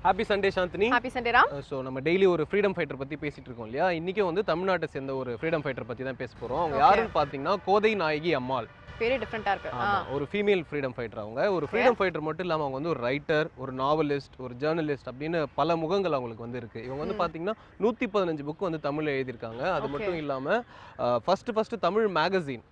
Happy Sunday Chandini. Happy Sunday Ram. So நம்ம daily ஒரு freedom fighter பற்றி பேசிட்டு இருக்கோம் இல்லையா? இன்றைக்கி வந்து தமிழ்நாட்டை சேர்ந்த ஒரு ஃப்ரீடம் ஃபைட்டர் பற்றி தான் பேச போகிறோம். அவங்க யாருன்னு பார்த்தீங்கன்னா கோதை நாயகி அம்மாள். பேரே டிஃபரெண்டா இருக்கு. ஒரு ஃபீமேல் ஃப்ரீடம் ஃபைட்டர். அவங்க ஒரு ஃப்ரீடம் ஃபைட்டர் மட்டும் இல்லாமல் அவங்க வந்து ஒரு ரைட்டர், ஒரு நாவலிஸ்ட், ஒரு ஜேர்னலிஸ்ட் அப்படின்னு பல முகங்கள் அவங்களுக்கு வந்து இருக்குது. இவங்க வந்து பார்த்தீங்கன்னா 115 புக் வந்து தமிழில் எழுதியிருக்காங்க. அது மட்டும் இல்லாமல் ஃபஸ்ட்டு தமிழ் மேகசின்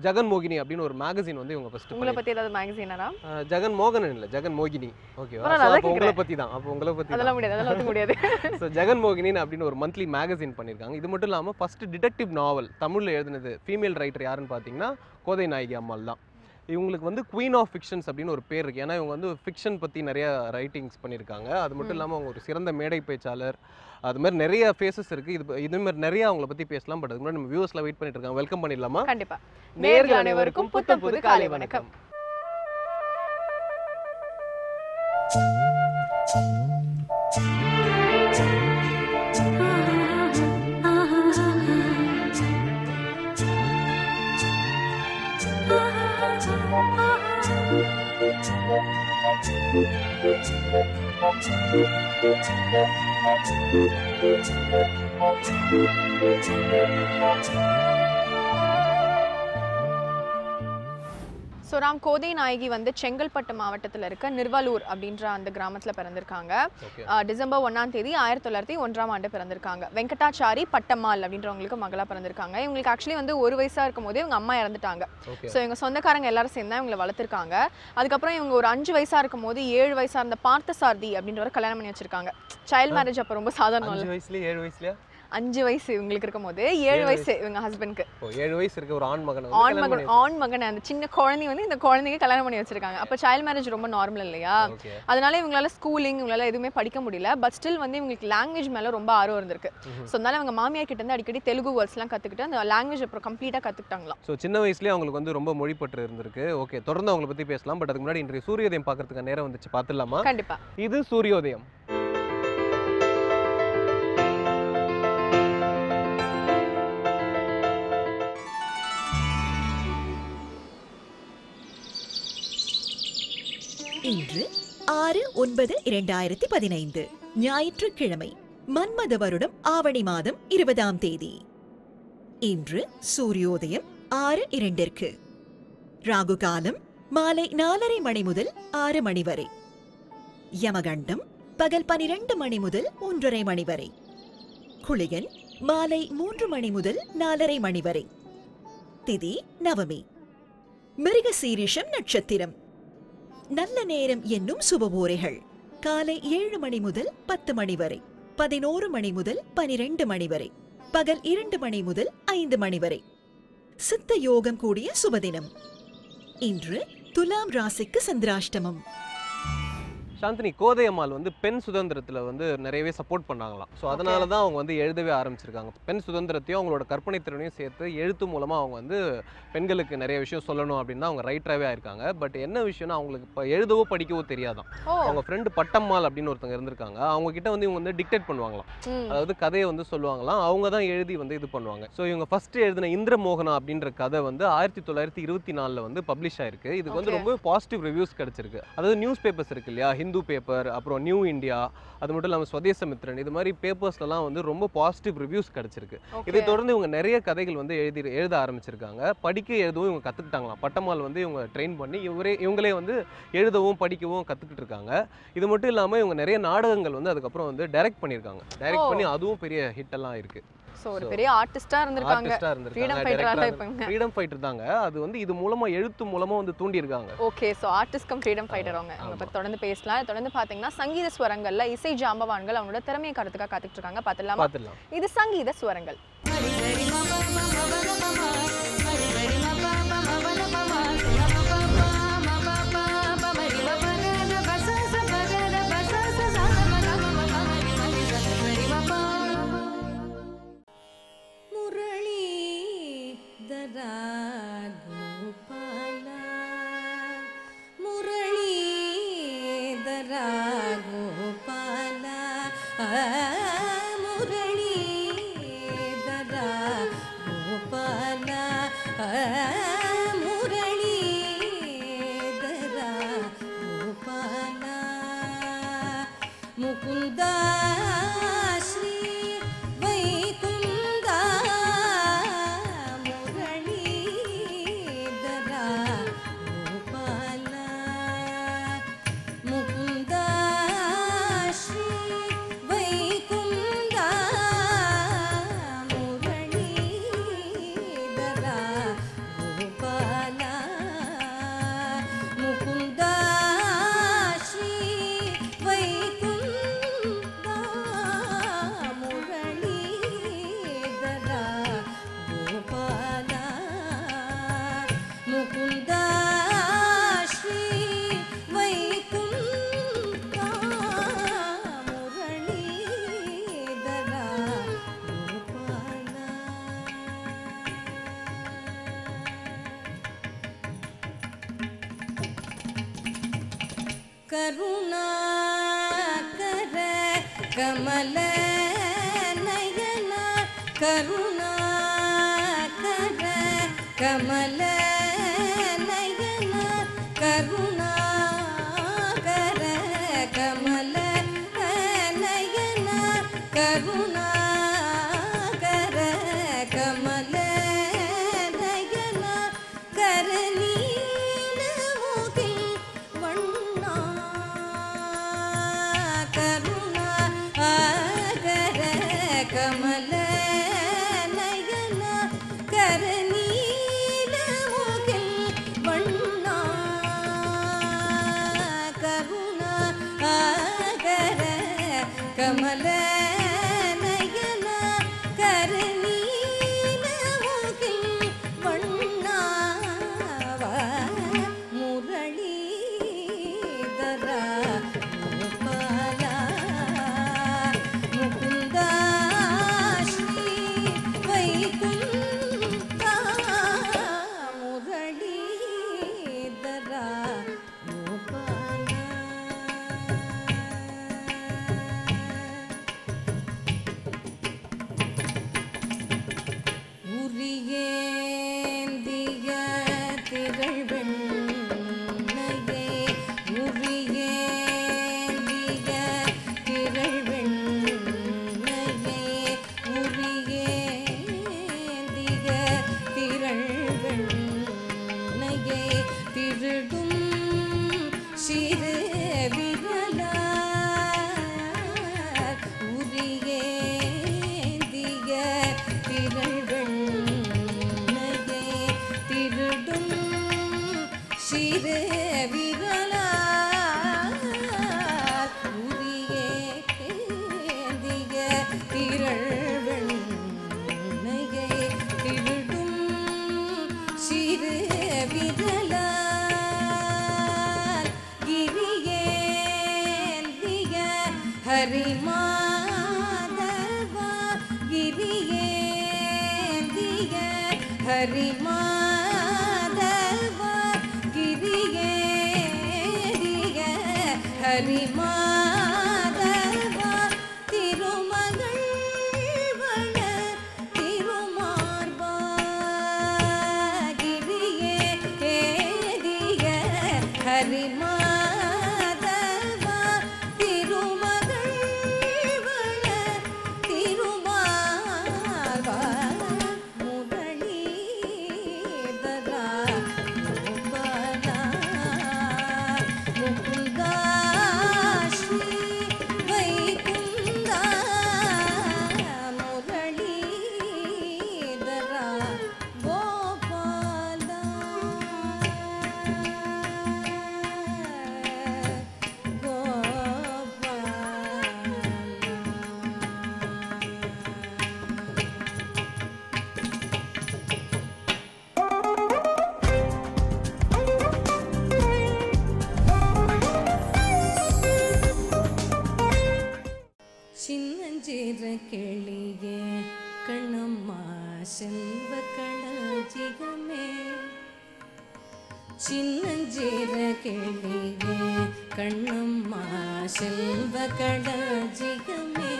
ஜெகன் மோகினி அப்படின்னு ஒரு மேகசின் வந்து இவங்க ஃபஸ்ட்டு. உங்களை பற்றி ஏதாவது மேகசினா? ஜெகன் மோகனன் இல்லை, ஜெகன் மோகினி. ஓகேவா? உங்களை பற்றி தான். அப்போ உங்களை பற்றி அதெல்லாம் முடியாது, அதெல்லாம் முடியாது. ஸோ ஜெகன் மோகினின் அப்படின்னு ஒரு மந்த்லி மேகசின் பண்ணியிருக்காங்க. இது மட்டும் இல்லாமல் ஃபஸ்ட்டு டிடெக்டிவ் நாவல் தமிழில் எழுதினது ஃபீமேல் ரைட்டர் யாருன்னு பார்த்தீங்கன்னா கோதை நாயகி அம்மாள் தான். இவங்களுக்கு வந்து குவீன் ஆஃப் ஃபிக்ஷன்ஸ் அப்படின்னு ஒரு பேர் இருக்குது. ஏன்னா இவங்க வந்து ஃபிக்ஷன் பற்றி நிறைய ரைட்டிங்ஸ் பண்ணியிருக்காங்க. அது மட்டும் இல்லாமல் அவங்க ஒரு சிறந்த மேடை பேச்சாளர். அது மாதிரி நிறைய ஃபேஸஸ் இருக்குது. இதுமாதிரி நிறைய அவங்கள பற்றி பேசலாம். பட் அதுக்கு முன்னாடி நம்ம வியூவர்ஸ்லாம் வெயிட் பண்ணிட்டு இருக்காங்க. வெல்கம் பண்ணிடலாமா? கண்டிப்பாக. நேயர்கள் அனைவருக்கும் புத்தம் புது காலை வணக்கம். ஸோ ராம், கோதை நாயகி வந்து செங்கல்பட்டு மாவட்டத்தில் இருக்க நிர்வலூர் அப்படின்ற அந்த கிராமத்தில் பிறந்திருக்காங்க. டிசம்பர் 1ஆம் தேதி 1901 பிறந்திருக்காங்க. வெங்கடாச்சாரி பட்டம்மாள் அப்படின்றவங்களுக்கு மகளாக பிறந்திருக்காங்க. இவங்களுக்கு ஆக்சுவலி வந்து 1 வயசாக இருக்கும் போதே இவங்க அம்மா இறந்துட்டாங்க. ஸோ இவங்க சொந்தக்காரங்க எல்லாரும் சேர்ந்து இவங்களை வளர்த்துருக்காங்க. அதுக்கப்புறம் இவங்க ஒரு 5 வயசாக இருக்கும் போது 7 வயசாக இருந்த பார்த்தசாரதி அப்படின்றவரை கல்யாணம் பண்ணி வச்சிருக்காங்க. சைல்ட் மேரேஜ் அப்போ ரொம்ப சாதாரணம். 5 வயசுல 7 வயசுல 5 வயசு இவங்களுக்கு இருக்கும் போது 7 வயசு இவங்க ஹஸ்பண்டுக்கு. 7 வயசு இருக்க ஒரு ஆண் மகன் அந்த சின்ன குழந்தை வந்து இந்த குழந்தைக்கு கல்யாணம் பண்ணி வச்சிருக்காங்க. அப்போ சைல்ட் மேரேஜ் ரொம்ப நார்மல் இல்லையா? அதனால இவங்களால ஸ்கூலிங் இவங்களால எதுவுமே படிக்க முடியல. பட் ஸ்டில் வந்து இவங்களுக்கு லாங்குவேஜ் மேல ரொம்ப ஆர்வம் இருந்திருக்கு. ஸோ அதனால அவங்க மாமியார் கிட்ட இருந்து அடிக்கடி தெலுங்கு வேர்ட்ஸ்லாம் கத்துக்கிட்டு அந்த லாங்குவேஜ் அப்புறம் கம்ப்ளீட்டாக கத்துக்கிட்டாங்களாம். ஸோ சின்ன வயசுலேயே அவங்களுக்கு வந்து ரொம்ப மொழிப்பற்று இருந்திருக்கு. ஓகே, தொடர்ந்து அவங்களை பற்றி பேசலாம். பட் அதுக்கு முன்னாடி இன்றைய சூரியோதயம் பார்க்கறதுக்கு நேரம் வந்துச்சு, பார்த்துடலாமா? கண்டிப்பா. இது சூரியோதயம். இன்று 6/9/2015 ஞாயிற்றுக்கிழமை, மன்மத வருடம் ஆவணி மாதம் 20ஆம் தேதி. இன்று சூரியோதயம் 6:02. ராகு காலம் மாலை 4:30 மணி முதல் 6 மணி வரை. யமகண்டம் பகல் 12 மணி முதல் 1:30 மணி வரை. குளியல் மாலை 3 மணி முதல் 4:30 மணி வரை. திதி நவமி. மிருகசீரிஷம் நட்சத்திரம். நல்ல நேரம் என்னும் சுபபோரைகள் காலை 7 மணி முதல் 10 மணி வரை, 11 மணி முதல் 12 மணி வரை, பகல் 2 மணி முதல் 5 மணி வரை. சித்த யோகம் கூடிய சுபதினம். இன்று துலாம் ராசிக்கு சந்திராஷ்டமம். சாந்தினி, கோதை அம்மாள் வந்து பெண் சுதந்திரத்தில் வந்து நிறையவே சப்போர்ட் பண்ணாங்களாம். ஸோ அதனால தான் அவங்க வந்து எழுதவே ஆரம்பிச்சிருக்காங்க. பெண் சுதந்திரத்தையும் அவங்களோட கற்பனை திறனையும் சேர்த்து எழுத்து மூலமாக அவங்க வந்து பெண்களுக்கு நிறைய விஷயம் சொல்லணும் அப்படின்னு தான் அவங்க ரைட்டராகவே ஆயிருக்காங்க. பட் என்ன விஷயம்னா அவங்களுக்கு இப்போ எழுதவோ படிக்கவோ தெரியாதான். அவங்க ஃப்ரெண்டு பட்டம்மாள் அப்படின்னு ஒருத்தங்க இருந்திருக்காங்க. அவங்க கிட்ட வந்து இவங்க வந்து டிக்டேட் பண்ணுவாங்களாம். அதாவது கதையை வந்து சொல்லுவாங்களாம். அவங்க தான் எழுதி வந்து இது பண்ணுவாங்க. ஸோ இவங்க ஃபர்ஸ்ட் எழுதின இந்திரமோகனா அப்படின்ற கதை வந்து 1924 வந்து பப்ளிஷ் ஆயிருக்கு. இதுக்கு வந்து ரொம்ப பாசிட்டிவ் ரிவ்யூஸ் கிடைச்சிருக்கு. அதாவது நியூஸ் பேப்பர்ஸ் இருக்கு இல்லையா, ஹிந்து பேப்பர், அப்புறம் நியூ இந்தியா, அது மட்டும் இல்லாமல் ஸ்வதேசமித்ரன், இது மாதிரி பேப்பர்ஸ்லாம் வந்து ரொம்ப பாசிட்டிவ் ரிவ்யூஸ் கிடைச்சிருக்கு. இதை தொடர்ந்து இவங்க நிறைய கதைகள் வந்து எழுத ஆரம்பிச்சிருக்காங்க. படிக்க எழுதவும் இவங்க கற்றுக்கிட்டாங்களாம். பட்டம்மாள் வந்து இவங்க ட்ரெயின் பண்ணி இவங்களே வந்து எழுதவும் படிக்கவும் கற்றுக்கிட்டு இருக்காங்க. இது மட்டும் இல்லாமல் இவங்க நிறைய நாடகங்கள் வந்து அதுக்கப்புறம் வந்து டைரக்ட் பண்ணியிருக்காங்க. டைரக்ட் பண்ணி அதுவும் பெரிய ஹிட் எல்லாம் இருக்குது. சோ ஒரு பெரிய ஆர்டிஸ்டா இருந்திருக்காங்க. ஃப்ரீடம் ஃபைட்டரா இருப்பாங்க. ஃப்ரீடம் ஃபைட்டர் தாங்க. அது வந்து இது மூலமா எழுத்து மூலமா வந்து தூண்டி இருக்காங்க. Okay, so artist come freedom fighter அவங்க. அவங்க பத்தி தொடர்ந்து பேசலாம். தொடர்ந்து பாத்தீங்கன்னா சங்கீத ஸ்வரங்கள்ல இசை ஜாம்பவான்கள் அவங்களோட திறமையை கருத்துக்கா காத்துட்டு இருக்காங்க. பாத்துடலாம். இது சங்கீத ஸ்வரங்கள். முகுந்தா ஸ்ரீ வைகுந்தா முரளீதரா கோபாலா முகுந்தா ஸ்ரீ வைகுந்தா முரளீதரா கோபாலா முகுந்தா ஸ்ரீ வைகுந்தா முரளீதரா கோபாலா முகுந்தா ஸ்ரீ வைகுந்தா முரளீதரா கோபாலா கருணாகர கமல நயன கருணாகர கமல நயன கருணாகர கமல நயன கருணாகர கமல நயன கரநீல முகில் வண்ணா கருணாகர கமல நயன கரநீல முகில் வண்ணா கருணாகர கமல நயன கரநீல முகில் வண்ணா முரளீதரா கோபாலா முகுந்தா ஸ்ரீ வைகுந்தா முரளீதரா கோபாலா உரியேந்திய திகழ்வெண்ணையே உரியேந்திய திகழ்வெண்ணையே உரியேந்திய திகழ்வெண்ணையே திருடும் சிறு விரலார் உரியேந்திய திகழ்வெண்ணையே திருடும் சிறு விரலார் உரியேந்திய திகழ்வெண்ணையே திருடும் சிறு விரலார் கிரியேந்திய ஹரிமாதவா கிரியேந்திய ஹரிமாதவா கிரியேந்திய ஹரிமாதவா திருமகள் வள திருமார்பா கிரியேந்திய ஹரிமாதவா திருமகள் வள திருமார்பா முரளீதரா கோபாலா முகுந்தா ஸ்ரீ வைகுந்தா முரளீதரா கோபாலா சின்னஞ்சிற கிளியே கண்ணம்மா செல்வ களஞ்சிகமே சின்னஞ்சிற கிளியே கண்ணம்மா செல்வ களஞ்சிகமே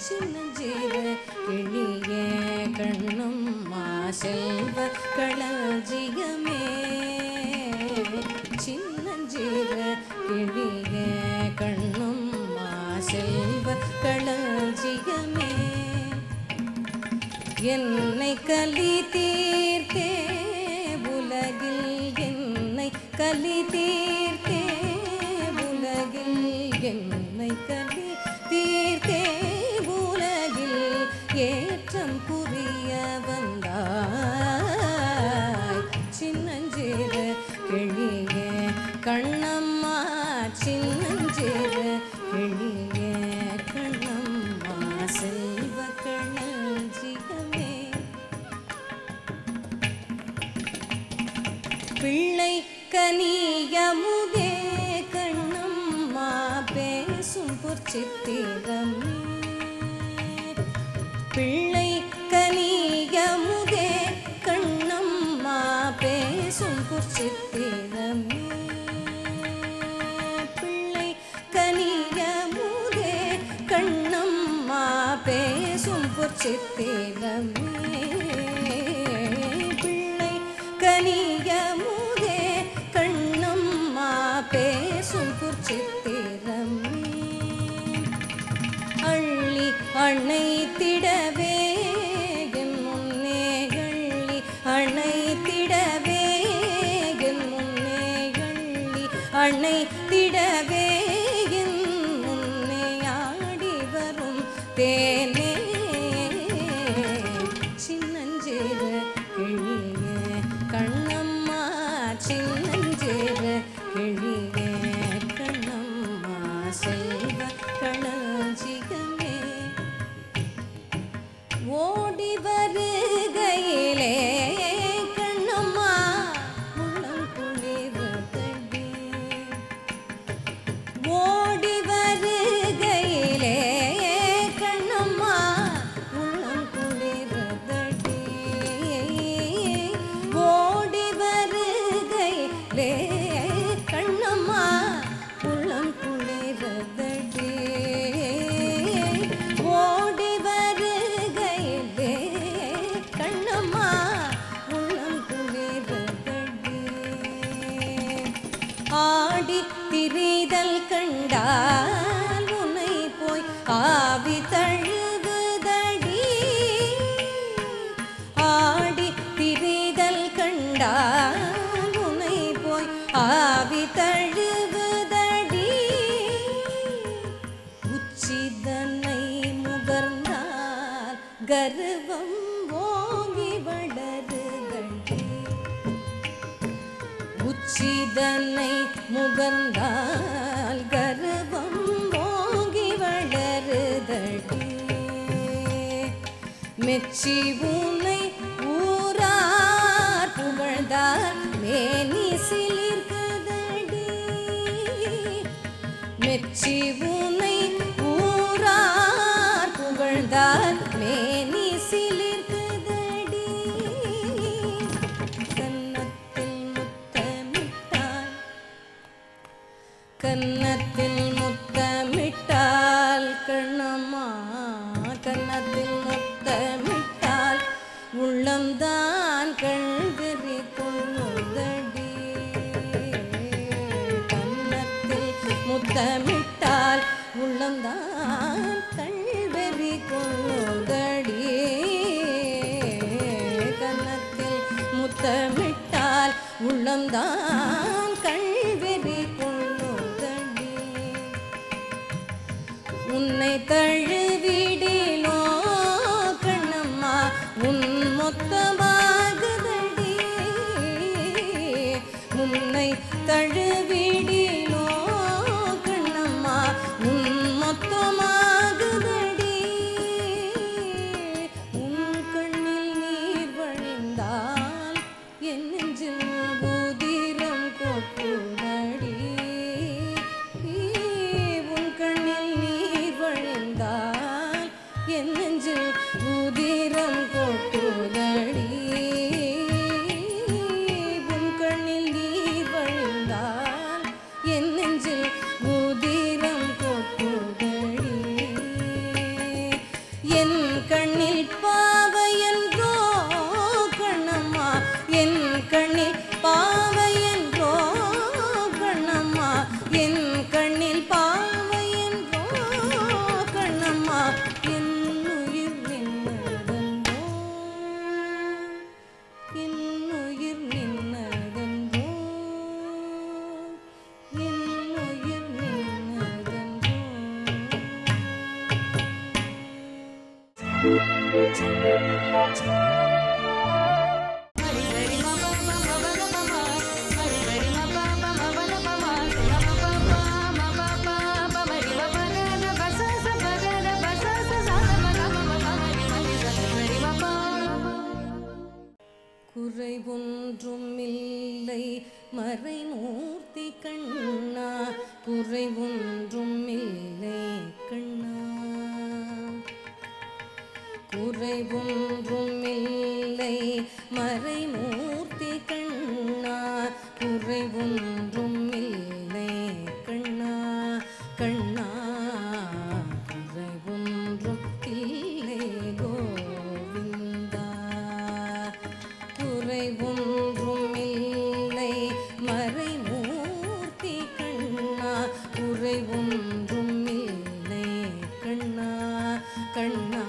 சின்னஞ்சிற கிளியே கண்ணம்மா செல்வ களஞ்சிகமே சின்னஞ்சிற கிளியே கண்ணம்மா செல்வ களஞ்சியமே என்னை கலி தீர்த்தே உலகில் என்னை கலி தீர்த்தே உலகில் என்னை கலி தீர்த்தே உலகில் ஏற்றம் புரிய வந்தாய் சின்னஞ்சிறு கிளியே கண்ணம்மா சின்னஞ்சிறு கிளியே கண்ணம்மா செல்வ களஞ்சியமே பிள்ளை கனியமுதே கண்ணம்மா பேசும் பொற்சித்திரமே பிள்ளை கனியமுதே கண்ணம்மா பேசும் பொற்சித்திரமே பிள்ளை கனியமுதே கண்ணம்மா பேசும் பொற்சித்திரமே பிள்ளை கனியமுதே கண்ணம்மா பேசும் பொற்சித்திரமே அள்ளி அணைத்திடவே என் முன்னே அள்ளி அணைத்திடவே என் முன்னே அள்ளி அணைத்திடவே என் முன்னே ஆடி வரும் தேனே சின்னஞ்சிறு கிளியே கண்ணம்மா சின்னஞ்சிறு கிளியே கண்ணம்மா செல்வ களஞ்சியமே ஓடி வருகையிலே கண்ணம்மா உள்ளம் குளிர்தடி ஓடி வருகையிலே கண்ணம்மா உள்ளம் குளிர்தடி ஓடி வருகையிலே கண்ணம்மா உள்ளம் குளிர்தடி ஓடி வருகையிலே கண்ணம்மா உள்ளம் குளிர்தடி ஆடி திரிதல் கண்டால் உன்னை போய் ஆவி தழுவுதடி ஆடி திரிதல் கண்டால் உன்னை போய் ஆவி தழுவுதடி உச்சிதனை முகர்ந்தால் கர்வம் ஓங்கி வளருதடி உச்சிதனை முகர்ந்தால் கர்வம் ஓங்கி வளருதடி மெச்சி உன்னை ஊரார் புகழ்ந்தால் மேனி சிலிர்க்குதடி மெச்சி உன்னை ஊரார் புகழ்ந்தால் மேனி சிலிர்க்குதடி கன்னத்தில் முத்தமிட்டால் கண்ணம்மா கன்னத்தில் முத்தமிட்டால் உள்ளம்தான் கல்வெறி கொள்ளுதடி கன்னத்தில் முத்தமிட்டால் உள்ளம்தான் கல்வெறி கொள்ளுதடி கன்னத்தில் முத்தமிட்டால் உள்ளம்தான் கல்வெறி கொள்ளுதடி உன்னை தழுவிடிலோ கண்ணம்மா உன் மொத்தமாகுதடி உன்னை தழுவிடிலோ கண்ணம்மா உன் மொத்தமாகுதடி உன் கண்ணில் நீர் வழிந்தால் என் நெஞ்சில் உதிரம் கொட்டுதடி உன் கண்ணில் நீர் வழிந்தால் குறைவொன்றும் இல்லை மறைமூர்த்தி கண்ணா, குறைவொன்றும் இல்லை கண்ணா, குறைவொன்றும் இல்லை மறைமூர்த்தி கண்ணா, குறைவொன்றும் இல்லை கண்ணா கண்ணா, குறைவொன்றும் இல்லை கோவிந்தா, குறைவொன்றும் இல்லை மறைமூர்த்தி கண்ணா, குறைவொன்றும் இல்லை கண்ணா கண்ணா,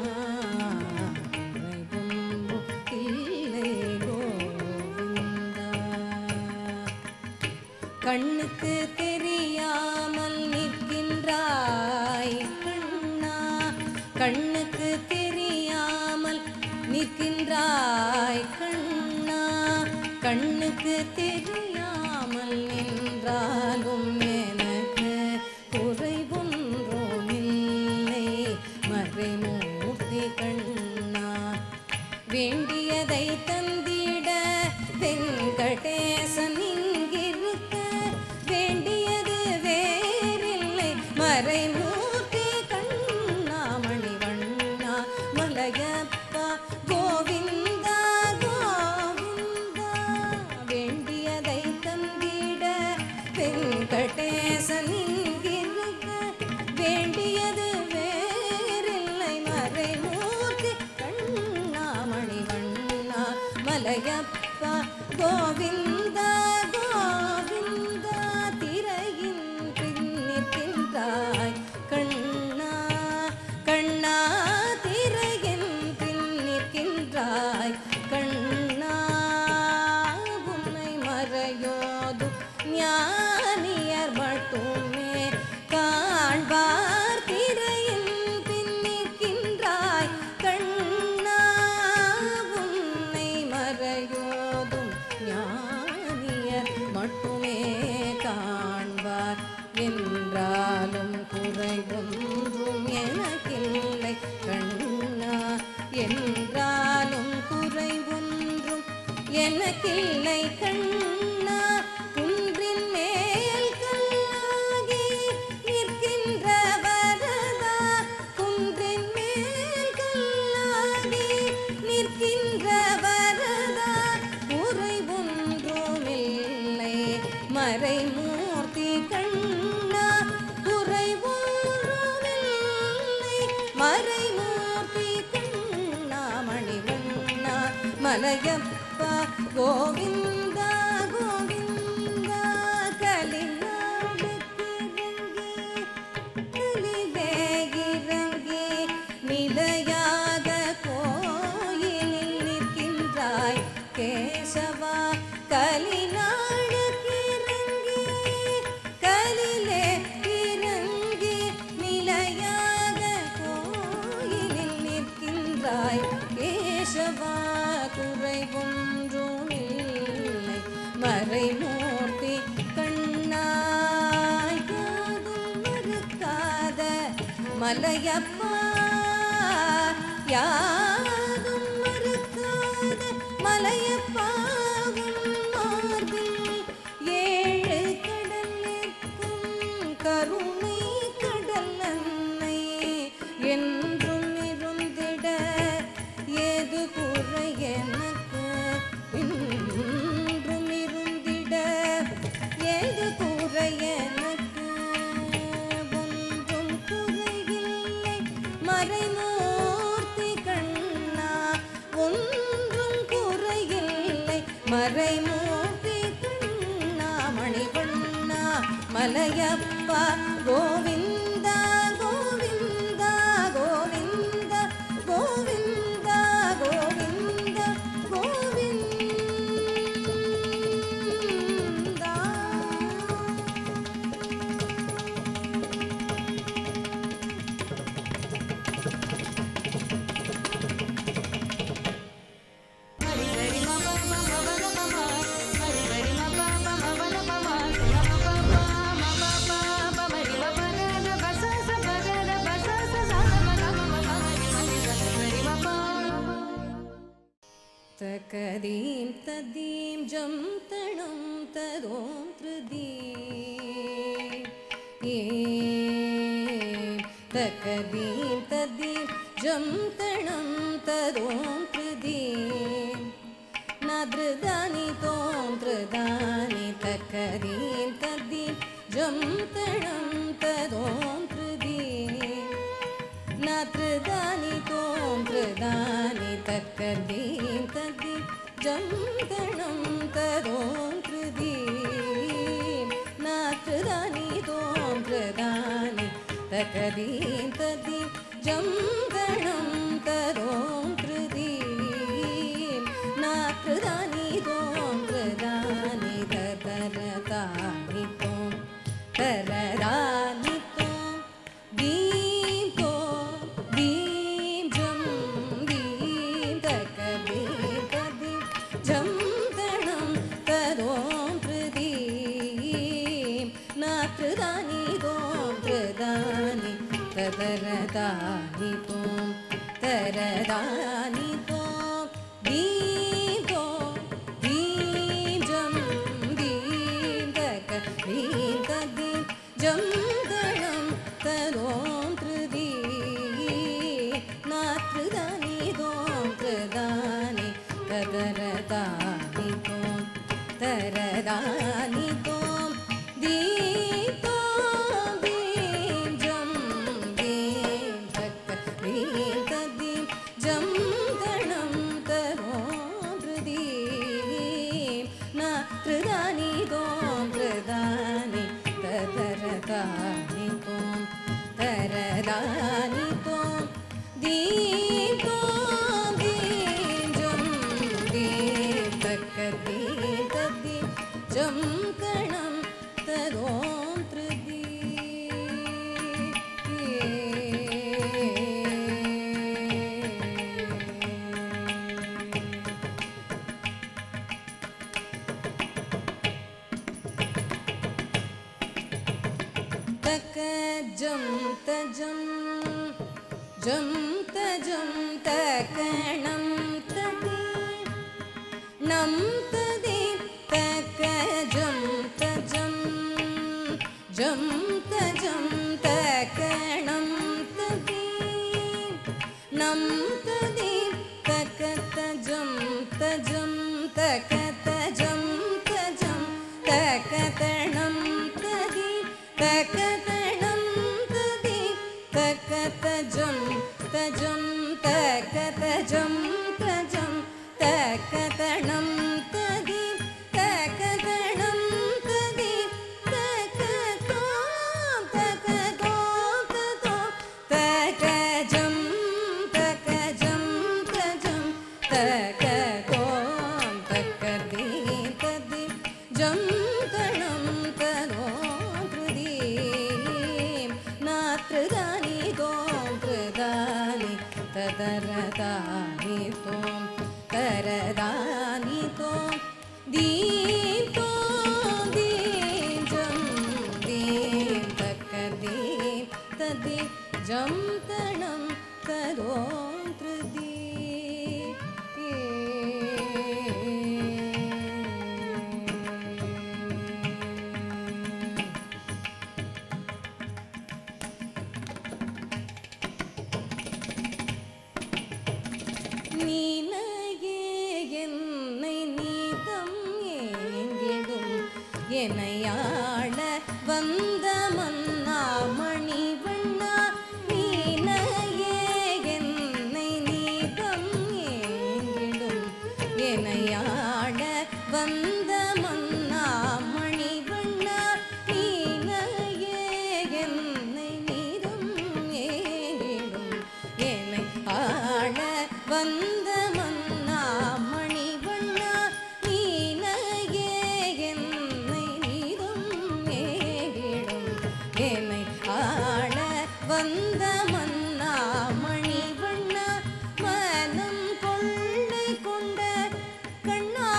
குறைவொன்றும் இல்லை கோவிந்தா. கண்ணுக்கு தெரியாமல் நிற்கின்றாய் கண்ணா, கண்ணுக்கு தெரியாமல் நிற்கின்றாய் கண்ணா, கண்ணுக்கு தெரியாமல் நின்றாலும் எனக்கு குறைவொன்றும் இல்லை மறைமூர்த்தி கண்ணா. வேண்டியதை தந்திட வெங்கடேசன் இங்கிருக்க, வேண்டியது வேறில்லை மறைமூர்த்தி கண்ணா, மணிவண்ணா மலையப்பா கோவிந்தா கோவிந்தா. வேண்டியதை தந்திட வெங்கடேசன் இங்கிருக்க, வேண்டியது வேறில்லை மறைமூர்த்தி கண்ணா, மணிவண்ணா மலையப்பா கோவிந்தா கோவிந்தா. திரையின் பின்னிற்கின்றாய் கண்ணா கண்ணா, திரையின் பின்னிற்கின்றாய் கண்ணா, உன்னை மறையோதும் ஞானியர் மட்டுமே காண்பார். திரையின் பின்னிற்கின்றாய் கண்ணா, உன்னை மறையோதும் ஞானியர் மட்டுமே காண்பார். என்றாலும் குறைவொன்றும் எனக்கில்லை கண்ணா, என்றாலும் குறைவொன்றும் எனக்கில்லை கண்ணா. குன்றின் மேல் கல்லாகி நிற்கின்ற வரதா, குன்றின் மேல் கல்லாகி நிற்கின்ற வரதா, குறைவொன்றும் இல்லை மறைமூர்த்தி கண்ணா, குறைவொன்றும் இல்லை மறைமூர்த்தி கண்ணா, மணிவண்ணா மலையப்பா கோவிந்தா கோவிந்தா. கலிலே இறங்கி நிலையாக கோயிலில் நிற்கின்றாய் கேசவா, கலிநாளுக்கு இறங்கி கலிலே இறங்கி நிலையாக கோயிலில் நிற்கின்றாய் கேசவா, குறைவொன்றும் இல்லை மறைமூர்த்தி கண்ணா, யாதும் மறுக்காத மலையப்பா, யாதும் மறுக்காத மலையப்பா, உன் மார்பில் ஏழு கடல் நிற்கும் கருணை கடல் அன்னை, என்றும் இருந்திட ஏது குறை எனக்கு, இன்றும் இருந்திட ஏது குறை எனக்கு, ஒன்றும் குறையில்லை மறைமூர்த்தி கண்ணா, ஒன்றும் குறையில்லை மறைமூர்த்தி கண்ணா, மணிவண்ணா மலையப்பா கோவிந்தா கோவிந்தா கோவிந்தா கோவிந்தா கோவிந்தா கோவிந்தா. தக்கதீம் ததீம் ஜம் தணம் ததோம் த்ருதீம் தக்கதீம் ததீம் ஜம் தணம் ததோம் த்ருதீம் நத்ருதானி தோம் த்ருதானி தக்கதீம் ததீம் ஜம் தணம் ததோம் த்ருதீம் நாத்ருதானி தோம் த்ருதானி தக்கதீம் ததீம் ஜம் தணம் ததோம் த்ருதீம் நாத்ருதானி தோம் த்ருதானி தக்கதீம் ததீம் ஜம் தணம் ததோம் த்ருதீம் நாத்ருதானி தோம் த்ருதானி ததரதானி தோம் தரரானி தோம் தீம் தோம் தீம் ஜம் தீம் தக்கதீம் ததீம் ஜம் தணம் ததோம் த்ருதீம் நாத்ருதானி தோம் த்ருதானி ததரதானி தோம் தரதானி தோம் தீம் தோம் தீம் ஜம் தீம் தக்கதீம் ததீம் ஜம் தணம் ததோம் த்ருதீம் நாத்ருதானி தோம் த்ருதானி ததரதானி தோம் தரதானி தோம் தீம் தோம் தீம் ஜம் தீம் தக்கதீம் ததீம் ஜம் தணம் ததோம் த்ருதீம் நாத்ருதானி தோம் த்ருதானி ததரதானி தோம் தரதானி தோம் தீம் தோம் தீம் ஜம் தீம் தக்கதீம் ததீம் ஜம் தணம் ததோம் தக்க ஜம் தஜம் ஜம் தஜம் தக்கணம் ததீம் நம் ததீம் தக்க ஜம் தஜம் ஜம் தஜம் தக்கணம் ததீம் நம் ததீம் தக்க தஜம் தஜம் தக்க தஜம் தஜம் தக்க தணம் ததீம் தக்க தணம் ததீம் தக்க தஜம் தஜம் தக்க தஜம் தஜம் தக்க தணம் ததீம் தக்க தணம் ததீம் தக்க தோம் தக்க தோம் ததோம் தக்க ஜம் தக்க ஜம் தஜம் தக்க தோம் தக்கதீம் ததீம் ஜம் தணம் ததோம் த்ருதீம் நாத்ருதானி தோம் த்ருதானி ததரதானி தோம் தரதானி தோம் தீம் தோம் தீம் ஜம் தீம் தக்கதீம் ததீம் ஜம் தணம் ததோம் த்ருதீம் நீனையே என்னை நீதம் ஏங்கிடும் என்னையாள வந்த மன்னா மணிவண்ணா நீனையே என்னை நீதம் ஏங்கிடும் என்னையாள வந்த மன்னா மணிவண்ணா நீனையே என்னை நீதம் ஏங்கிடும் என்னை ஆள வந்த மன்னா மணிவண்ணா நீனையே என்னை நீதம் ஏகிடும் என்னை ஆள வந்த மன்னா மணிவண்ணா மனம் கொள்ளை கொண்ட கண்ணா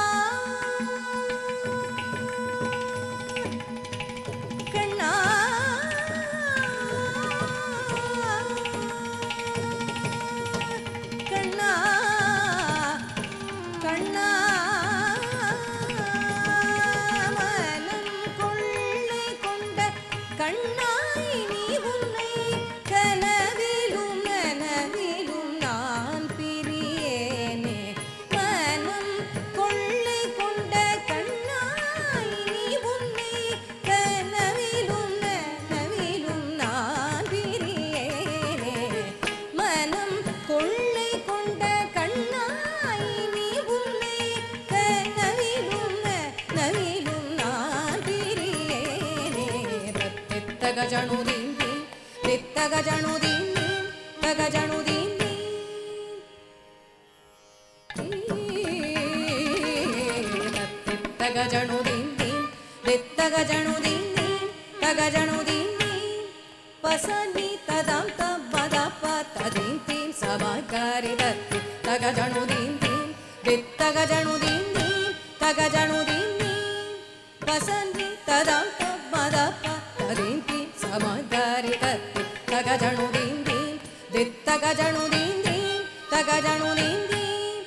கண்ணா கண்ணா கண்ணா தகஜனு தீம் தீம் தித்தகஜனு தீம் தீம் தகஜனு தீம் தகஜனு தீம் தீம் தித்தகஜனு தீம் தீம் தகஜனு தீம் தீம் பசனி ததம் தப்பதப்ப ததீம் தீம் சமகாரி தத்தி தகஜனு தீம் தீம் தித்தகஜனு தீம் தீம் தகஜனு தீம் தீம் பசனி ததம் தப்பதப்ப ததீம் தீம் சமகாரி தத்தி தகஜனு தீம் தீம் தித்தகஜனு தீம் தீம் தகஜனு தீம் தீம்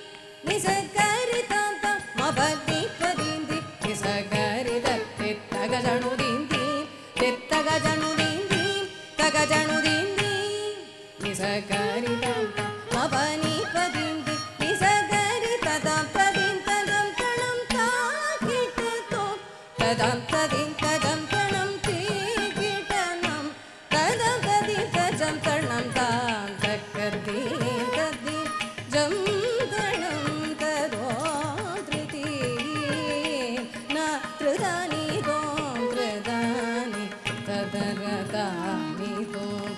நிசகரி தம் தம் மபதி பதீம் தீம் நிசகரி தத்தி தகஜனு தீம் தீம் தித்தகஜனு தீம் தீம் தகஜனு தீம் தீம் நிசகரி தம் தம் மபனி பதீம் தீம் நிசகரி ததம் ததீம் ததம் தணம் தாகிட்டு தோம் ததம் ததீம் ததம் தணம் தீகிட்டனம் ததம் ததீம் தஜம் தணம் தாம் தக்கதீம் ததீம் ஜம் தணம் ததோம் த்ருதீம் நா த்ருதானி தோம் த்ருதானி ததரதானி தோம்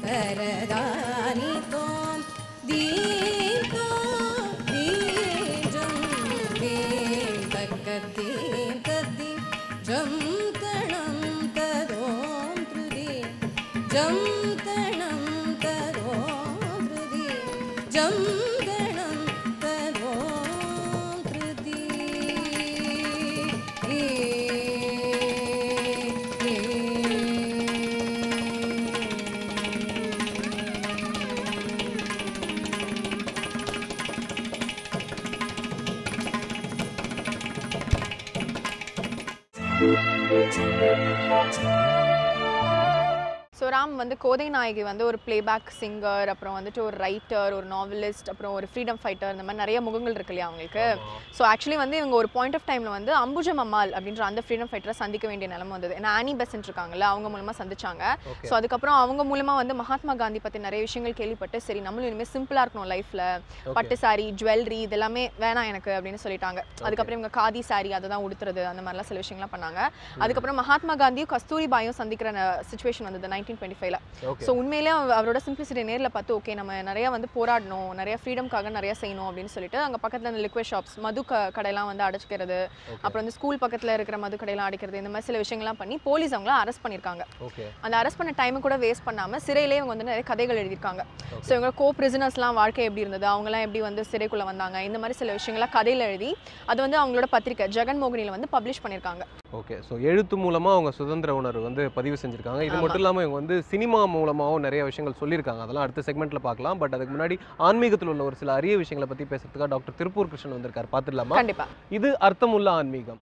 தரதானி தோம் தீம் தோம் தீம் ஜம் தீம் தக்கதீம் ததீம் ஜம் தணம் ததோம் த்ருதீம் ஜம் தணம் ததோம் த்ருதீம் ஜம் தணம் ததோம் ஸோ ராம் வந்து கோதை நாயகி வந்து ஒரு பிளேபேக் சிங்கர், அப்புறம் வந்துட்டு ஒரு ரைட்டர், ஒரு நாவலிஸ்ட், அப்புறம் ஒரு ஃப்ரீடம் ஃபைட்டர், இந்த மாதிரி நிறைய முகங்கள் இருக்கு இல்லையா அவங்களுக்கு. ஸோ ஆக்சுவலி வந்து இவங்க ஒரு பாயிண்ட் ஆஃப் டைமில் வந்து அம்புஜம் அம்மாள் அப்படின்ற அந்த ஃப்ரீடம் ஃபைட்டரை சந்திக்க வேண்டிய நிலைமை வந்தது. ஏன்னா ஆனி பெசன்ட் இருக்காங்கல்ல, அவங்க மூலமாக சந்திச்சாங்க. ஸோ அதுக்கப்புறம் அவங்க மூலமாக வந்து மகாத்மா காந்தி பற்றி நிறைய விஷயங்கள் கேள்விப்பட்டு, சரி நம்மளும் இனிமேல் சிம்பிளாக இருக்கணும் லைஃப்பில், பட்டு சாரி, ஜுவல்லரி இதெல்லாமே வேணாம் எனக்கு அப்படின்னு சொல்லிட்டாங்க. அதுக்கப்புறம் இவங்க காதி சாரி அதை தான் உடுத்துறது, அந்த மாதிரிலாம் சில விஷயங்கள்லாம் பண்ணாங்க. அதுக்கப்புறம் மகாத்மா காந்தியும் கஸ்தூரிபாயும் சந்திக்கிற சிச்சுவேஷன் வந்தது 1925ல. ஸோ உண்மையிலே அவரோட சிம்பிளிசிட்டி நேரில் பார்த்து ஓகே நம்ம நிறைய வந்து போராடணும், நிறைய ஃப்ரீடம்காக நிறைய செய்யணும் அப்படின்னு சொல்லிட்டு அங்கே பக்கத்தில் இந்த லிக்விட் ஷாப்ஸ், மது கடையெல்லாம் வந்து அடைச்சிக்கிறது, அப்புறம் வந்து ஸ்கூல் பக்கத்தில் இருக்கிற மது கடையெல்லாம் அடைக்கிறது, இந்த மாதிரி சில விஷயங்கள்லாம் பண்ணி போலீஸ் அவங்கள அரெஸ்ட் பண்ணியிருக்காங்க. அந்த அரெஸ்ட் பண்ண டைமை கூட வேஸ்ட் பண்ணாமல் சிறையிலே இவங்க வந்து நிறைய கதைகள் எழுதியிருக்காங்க. ஸோ இவங்க கோ பிரிசனர்ஸ்லாம் வாழ்க்கை எப்படி இருந்தது, அவங்களாம் எப்படி வந்து சிறைக்குள்ளே வந்தாங்க, இந்த மாதிரி சில விஷயங்கள்லாம் கதையில் எழுதி அது வந்து அவங்களோட பத்திரிக்கை ஜெகன்மோகினியில் வந்து பப்ளிஷ் பண்ணியிருக்காங்க. ஓகே, ஸோ எழுத்து மூலமாக அவங்க சுதந்திர உணர்வு வந்து பதிவு செஞ்சுருக்காங்க. இது மட்டும் இல்லாமல் இவங்க வந்து சினிமா மூலமாகவும் நிறைய விஷயங்கள் சொல்லியிருக்காங்க. அதெல்லாம் அடுத்த செக்மெண்ட்டில் பார்க்கலாம். பட் அதுக்கு முன்னாடி ஆன்மீகத்தில் உள்ள ஒரு சில அரிய விஷயங்களை பற்றி பேசுறதுக்காக டாக்டர் திருப்பூர் கிருஷ்ணன் வந்திருக்காரு, பார்த்துடலாமா? கண்டிப்பாக. இது அர்த்தமுள்ள ஆன்மீகம்.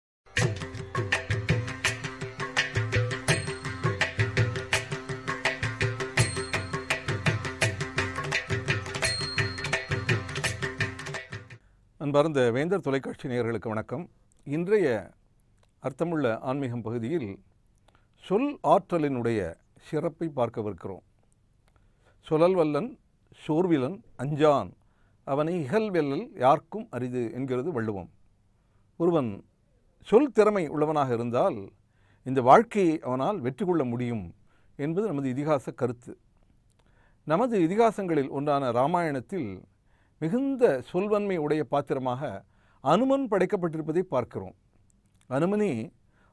அன்பார்ந்த வேந்தர் தொலைக்காட்சி நேயர்களுக்கு வணக்கம். இன்றைய அர்த்தமுள்ள ஆன்மீகம் பகுதியில் சொல் ஆற்றலினுடைய சிறப்பை பார்க்கவிருக்கிறோம். சொல்லல் வல்லன் சோர்விலன் அஞ்சான் அவனை இகழ்வெல்லல் யார்க்கும் அரிது என்கிறது வள்ளுவம். ஒருவன் சொல் திறமை உள்ளவனாக இருந்தால் இந்த வாழ்க்கையை அவனால் வெற்றி கொள்ள முடியும் என்பது நமது இதிகாச கருத்து. நமது இதிகாசங்களில் ஒன்றான இராமாயணத்தில் மிகுந்த சொல்வன்மை உடைய பாத்திரமாக அனுமன் படைக்கப்பட்டிருப்பதை பார்க்கிறோம். அனுமனே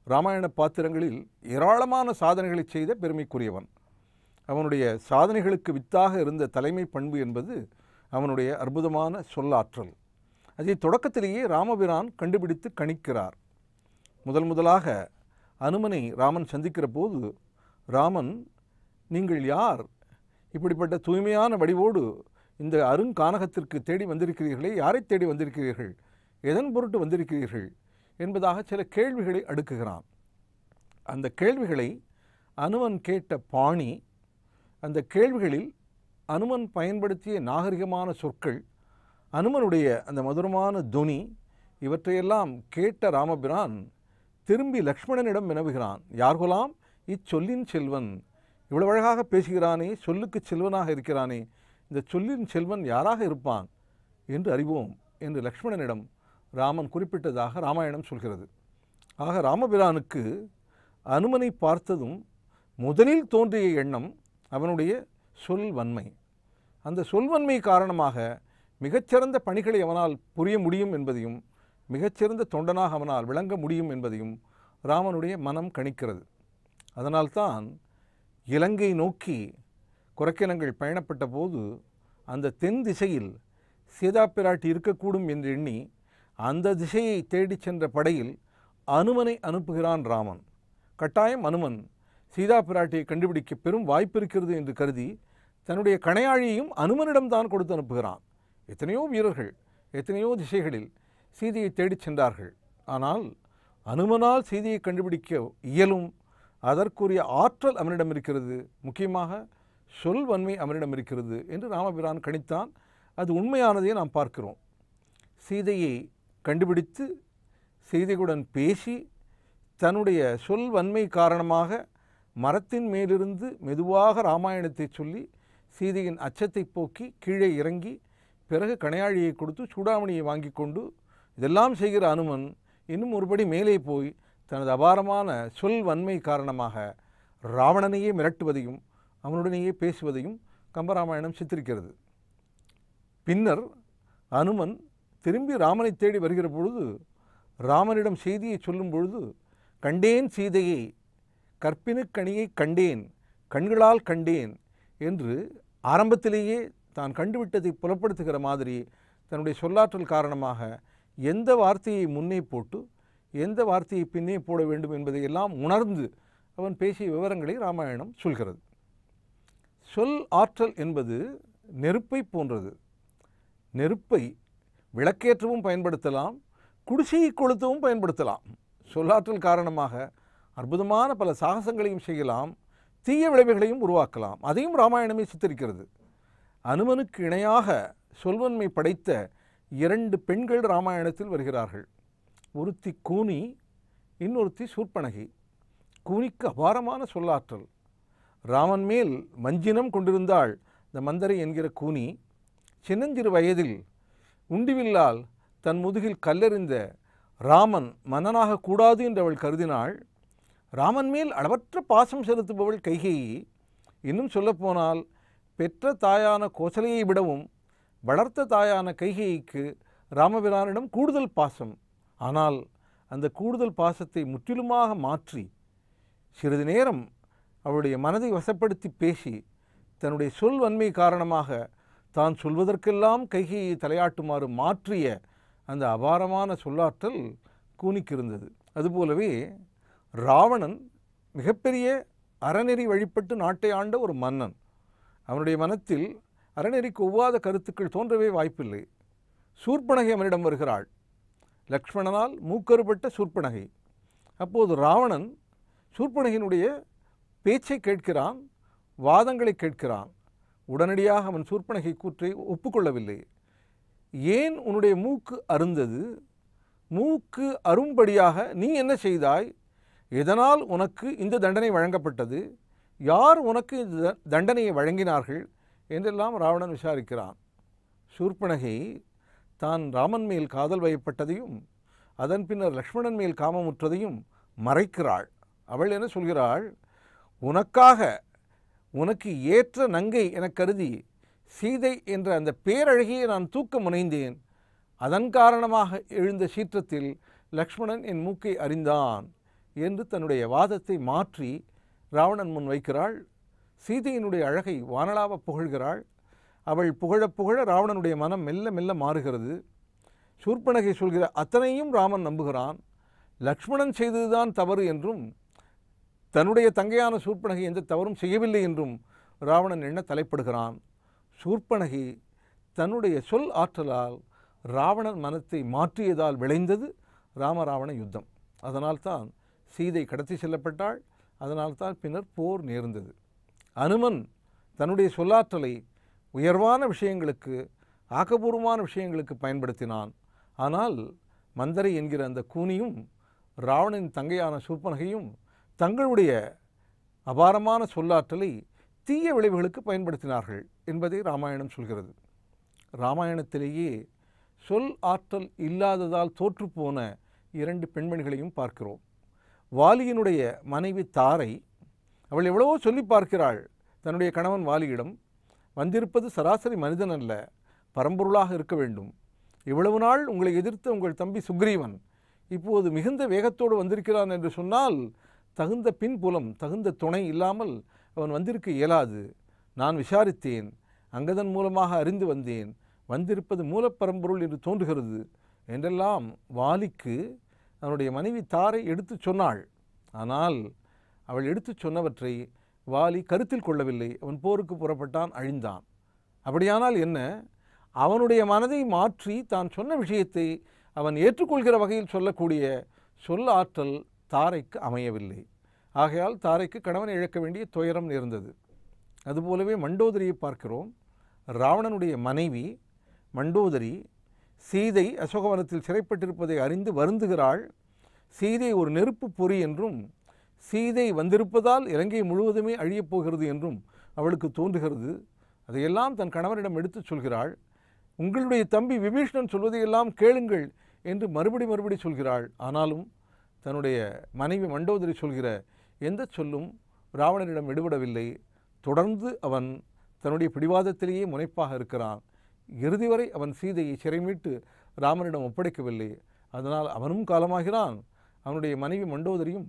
இராமாயண பாத்திரங்களில் ஏராளமான சாதனைகளை செய்த பெருமைக்குரியவன். அவனுடைய சாதனைகளுக்கு வித்தாக இருந்த தலைமை பண்பு என்பது அவனுடைய அற்புதமான சொல்லாற்றல். அதை தொடக்கத்திலேயே ராமபிரான் கண்டுபிடித்து கணிக்கிறார். முதலாக அனுமனை ராமன் சந்திக்கிற போது, ராமன், நீங்கள் யார்? இப்படிப்பட்ட தூய்மையான வடிவோடு இந்த அருங்கானகத்திற்கு தேடி வந்திருக்கிறீர்களே, யாரை தேடி வந்திருக்கிறீர்கள், எதன் பொருட்டு வந்திருக்கிறீர்கள் என்பதாக சில கேள்விகளை அடுக்குகிறான். அந்த கேள்விகளை அனுமன் கேட்ட பாணி, அந்த கேள்விகளில் அனுமன் பயன்படுத்திய நாகரிகமான சொற்கள், அனுமனுடைய அந்த மதுரமான துனி, இவற்றையெல்லாம் கேட்ட ராமபிரான் திரும்பி லக்ஷ்மணனிடம் வினவுகிறான். யார்கொலாம் இச்சொல்லின் செல்வன்? இவ்வளவு அழகாக பேசுகிறானே, சொல்லுக்கு செல்வனாக இருக்கிறானே, இந்த சொல்லின் செல்வன் யாராக இருப்பான் என்று அறிவோம் என்று லக்ஷ்மணனிடம் ராமன் குறிப்பிட்டதாக இராமாயணம் சொல்கிறது. ஆக ராமபிரானுக்கு அனுமனை பார்த்ததும் முதலில் தோன்றிய எண்ணம் அவனுடைய சொல்வன்மை. அந்த சொல்வன்மை காரணமாக மிகச்சிறந்த பணிகளை அவனால் புரிய முடியும் என்பதையும் மிகச்சிறந்த தொண்டனாக அவனால் விளங்க முடியும் என்பதையும் ராமனுடைய மனம் கணிக்கிறது. அதனால்தான் இலங்கை நோக்கி குரக்கினங்கள் பயணப்பட்ட போது அந்த தென் திசையில் சீதா பிராட்டி இருக்கக்கூடும் என்று எண்ணி அந்த திசையை தேடிச் சென்ற படையில் அனுமனை அனுப்புகிறான் ராமன். கட்டாயம் அனுமன் சீதா பிராட்டியை கண்டுபிடிக்க பெரும் வாய்ப்பு இருக்கிறது என்று கருதி தன்னுடைய கணையாழியையும் அனுமனிடம்தான் கொடுத்து அனுப்புகிறான். எத்தனையோ வீரர்கள் எத்தனையோ திசைகளில் சீதையை தேடிச் சென்றார்கள். ஆனால் அனுமனால் சீதையை கண்டுபிடிக்க இயலும். அதற்குரிய ஆற்றல் அவனிடம் இருக்கிறது, முக்கியமாக சொல்வன்மை அவனிடம் இருக்கிறது என்று ராமபிரான் கணித்தான். அது உண்மையானதை நாம் பார்க்கிறோம். சீதையை கண்டுபிடித்து சீதையுடன் பேசி தன்னுடைய சொல்வன்மை காரணமாக மரத்தின் மேலிருந்து மெதுவாக ராமாயணத்தை சொல்லி சீதையின் அச்சத்தை போக்கி கீழே இறங்கி பிறகு கணையாழியை கொடுத்து சூடாமணியை வாங்கி கொண்டு இதெல்லாம் செய்கிற அனுமன் இன்னும் ஒருபடி மேலே போய் தனது அபாரமான சொல்வன்மை காரணமாக ராவணனையே மிரட்டுவதையும் அவனுடனேயே பேசுவதையும் கம்பராமாயணம் சித்தரிக்கிறது. பின்னர் அனுமன் திரும்பி ராமனை தேடி வருகிற பொழுது ராமனிடம் செய்தியை சொல்லும் பொழுது கண்டேன் சீதையை, கற்பினுக்கணியை கண்டேன், கண்களால் கண்டேன் என்று ஆரம்பத்திலேயே தான் கண்டுவிட்டதை புலப்படுத்துகிற மாதிரி தன்னுடைய சொல்லாற்றல் காரணமாக எந்த வார்த்தையை முன்னே போட்டு எந்த வார்த்தையை பின்னே போட வேண்டும் என்பதை எல்லாம் உணர்ந்து அவன் பேசிய விவரங்களை ராமாயணம் சொல்கிறது. சொல் ஆற்றல் என்பது நெருப்பை போன்றது. நெருப்பை விளக்கேற்றவும் பயன்படுத்தலாம், குடிசையை கொளுத்தவும் பயன்படுத்தலாம். சொல்லாற்றல் காரணமாக அற்புதமான பல சாகசங்களையும் செய்யலாம், தீய விளைவுகளையும் உருவாக்கலாம். அதையும் ராமாயணமே சித்தரிக்கிறது. அனுமனுக்கு இணையாக சொல்வன்மை படைத்த 2 பெண்கள் ராமாயணத்தில் வருகிறார்கள். ஒருத்தி கூனி, இன்னொருத்தி சூர்ப்பனகை. கூனிக்கு அபாரமான சொல்லாற்றல். ராமன் மேல் வஞ்சினம் கொண்டிருந்தாள் இந்த மந்தரை என்கிற கூனி. சின்னஞ்சிறு வயதில் உண்டிவில்லால் தன் முதுகில் கல்லெறிந்த ராமன் மன்னனாக கூடாது என்று அவள் கருதினாள். ராமன் மேல் அளவற்ற பாசம் செலுத்துபவள் கைகேயி. இன்னும் சொல்லப்போனால் பெற்ற தாயான கோசலையை விடவும் வளர்த்த தாயான கைகேயிக்கு ராமபிரானிடம் கூடுதல் பாசம். ஆனால் அந்த கூடுதல் பாசத்தை முற்றிலுமாக மாற்றி சிறிது நேரம் அவளுடைய மனதை வசப்படுத்தி பேசி தன்னுடைய சொல்வன்மை காரணமாக தான் சொல்வதற்கெல்லாம் கைகையை தலையாட்டுமாறு மாற்றிய அந்த அபாரமான சொல்லாற்றல் கூனிக்கு இருந்தது. அதுபோலவே ராவணன் மிகப்பெரிய அறநெறி வழிபட்டு நாட்டை ஆண்ட ஒரு மன்னன். அவனுடைய மனத்தில் அறநெறிக்கு ஒவ்வாத கருத்துக்கள் தோன்றவே வாய்ப்பில்லை. சூர்ப்பனகை அவனிடம் வருகிறாள். லக்ஷ்மணனால் மூக்கறுபட்ட சூர்ப்பனகை. அப்போது ராவணன் சூர்ப்பனகையினுடைய பேச்சை கேட்கிறான், வாதங்களை கேட்கிறான். உடனடியாக அவன் சூர்ப்பனகை கூற்றை ஒப்புக்கொள்ளவில்லை. ஏன் உன்னுடைய மூக்கு அருந்தது? மூக்கு அரும்படியாக நீ என்ன செய்தாய்? எதனால் உனக்கு இந்த தண்டனை வழங்கப்பட்டது? யார் உனக்கு இந்த தண்டனையை வழங்கினார்கள் என்றெல்லாம் ராவணன் விசாரிக்கிறான். சூர்ப்பனகை தான் ராமன் மேல் காதல் வயப்பட்டதையும் அதன் பின்னர் லக்ஷ்மணன் மேல் காமமுற்றதையும் மறைக்கிறாள். அவள் என்ன சொல்கிறாள்? உனக்காக உனக்கு ஏற்ற நங்கை என கருதி சீதை என்ற அந்த பேரழகியை நான் தூக்க முனைந்தேன். அதன் காரணமாக எழுந்த சீற்றத்தில் லக்ஷ்மணன் என் மூக்கை அறிந்தான் என்று தன்னுடைய வாதத்தை மாற்றி ராவணன் முன் வைக்கிறாள். சீதையினுடைய அழகை வானளாவ புகழ்கிறாள். அவள் புகழ புகழ ராவணனுடைய மனம் மெல்ல மெல்ல மாறுகிறது. சூர்ப்பனகை சொல்கிற அத்தனையும் ராமன் நம்புகிறான். லக்ஷ்மணன் செய்ததுதான் தவறு என்றும் தன்னுடைய தங்கையான சூர்ப்பனகை எந்த தவறும் செய்யவில்லை என்றும் ராவணன் எண்ண தலைப்படுகிறான். சூர்ப்பனகை தன்னுடைய சொல் ஆற்றலால் ராவணன் மனத்தை மாற்றியதால் விளைந்தது ராமராவண யுத்தம். அதனால்தான் சீதை கடத்தி செல்லப்பட்டாள். அதனால்தான் பின்னர் போர் நேர்ந்தது. அனுமன் தன்னுடைய சொல்லாற்றலை உயர்வான விஷயங்களுக்கு, ஆக்கபூர்வமான விஷயங்களுக்கு பயன்படுத்தினான். ஆனால் மந்தரை என்கிற அந்த கூனியும் ராவணனின் தங்கையான சூர்ப்பனகையும் தங்களுடைய அபாரமான சொல்லாற்றலை தீய விளைவுகளுக்கு பயன்படுத்தினார்கள் என்பதை ராமாயணம் சொல்கிறது. ராமாயணத்திலேயே சொல் ஆற்றல் இல்லாததால் தோற்றுப்போன 2 பெண்மணிகளையும் பார்க்கிறோம். வாலியினுடைய மனைவி தாரை அவள் எவ்வளவோ சொல்லி பார்க்கிறாள் தன்னுடைய கணவன் வாலியிடம். வந்திருப்பது சராசரி மனிதன் அல்ல, பரம்பொருளாக இருக்க வேண்டும். இவ்வளவு நாள் உங்களை எதிர்த்த உங்கள் தம்பி சுக்ரீவன் இப்போது மிகுந்த வேகத்தோடு வந்திருக்கிறான் என்று சொன்னால் தகுந்த பின்புலம், தகுந்த துணை இல்லாமல் அவன் வந்திருக்க இயலாது. நான் விசாரித்தேன், அங்கதன் மூலமாக அறிந்து வந்தேன், வந்திருப்பது மூலப்பரம்பொருள் என்று தோன்றுகிறது என்றெல்லாம் வாலிக்கு அவனுடைய மனைவி தாரை எடுத்து சொன்னாள். ஆனால் அவள் எடுத்து சொன்னவற்றை வாலி கருத்தில் கொள்ளவில்லை. அவன் போருக்கு புறப்பட்டான், அழிந்தான். அப்படியானால் என்ன, அவனுடைய மனதை மாற்றி தான் சொன்ன விஷயத்தை அவன் ஏற்றுக்கொள்கிற வகையில் சொல்லக்கூடிய சொல்ல ஆற்றல் தாரைக்கு அமையவில்லை. ஆகையால் தாரைக்கு கணவனை இழக்க வேண்டிய துயரம் நேர்ந்தது. அதுபோலவே மண்டோதரியை பார்க்கிறோம். ராவணனுடைய மனைவி மண்டோதரி சீதை அசோகவனத்தில் சிறைப்பட்டிருப்பதை அறிந்து வருந்துகிறாள். சீதை ஒரு நெருப்பு பொறி என்றும் சீதை வந்திருப்பதால் இலங்கை முழுவதுமே அழியப் போகிறது என்றும் அவளுக்கு தோன்றுகிறது. அதையெல்லாம் தன் கணவனிடம் எடுத்துச் சொல்கிறாள். உங்களுடைய தம்பி விபீஷணன் சொல்வதையெல்லாம் கேளுங்கள் என்று மறுபடி சொல்கிறாள். ஆனாலும் தன்னுடைய மனைவி மண்டோதரி சொல்கிற எந்த சொல்லும் ராவணனிடம் எடுபடவில்லை. தொடர்ந்து அவன் தன்னுடைய பிடிவாதத்திலேயே முனைப்பாக இருக்கிறான். இறுதி வரை அவன் சீதையை சிறைமீட்டு ராமனிடம் ஒப்படைக்கவில்லை. அதனால் அவனும் காலமாகிறான், அவனுடைய மனைவி மண்டோதரியும்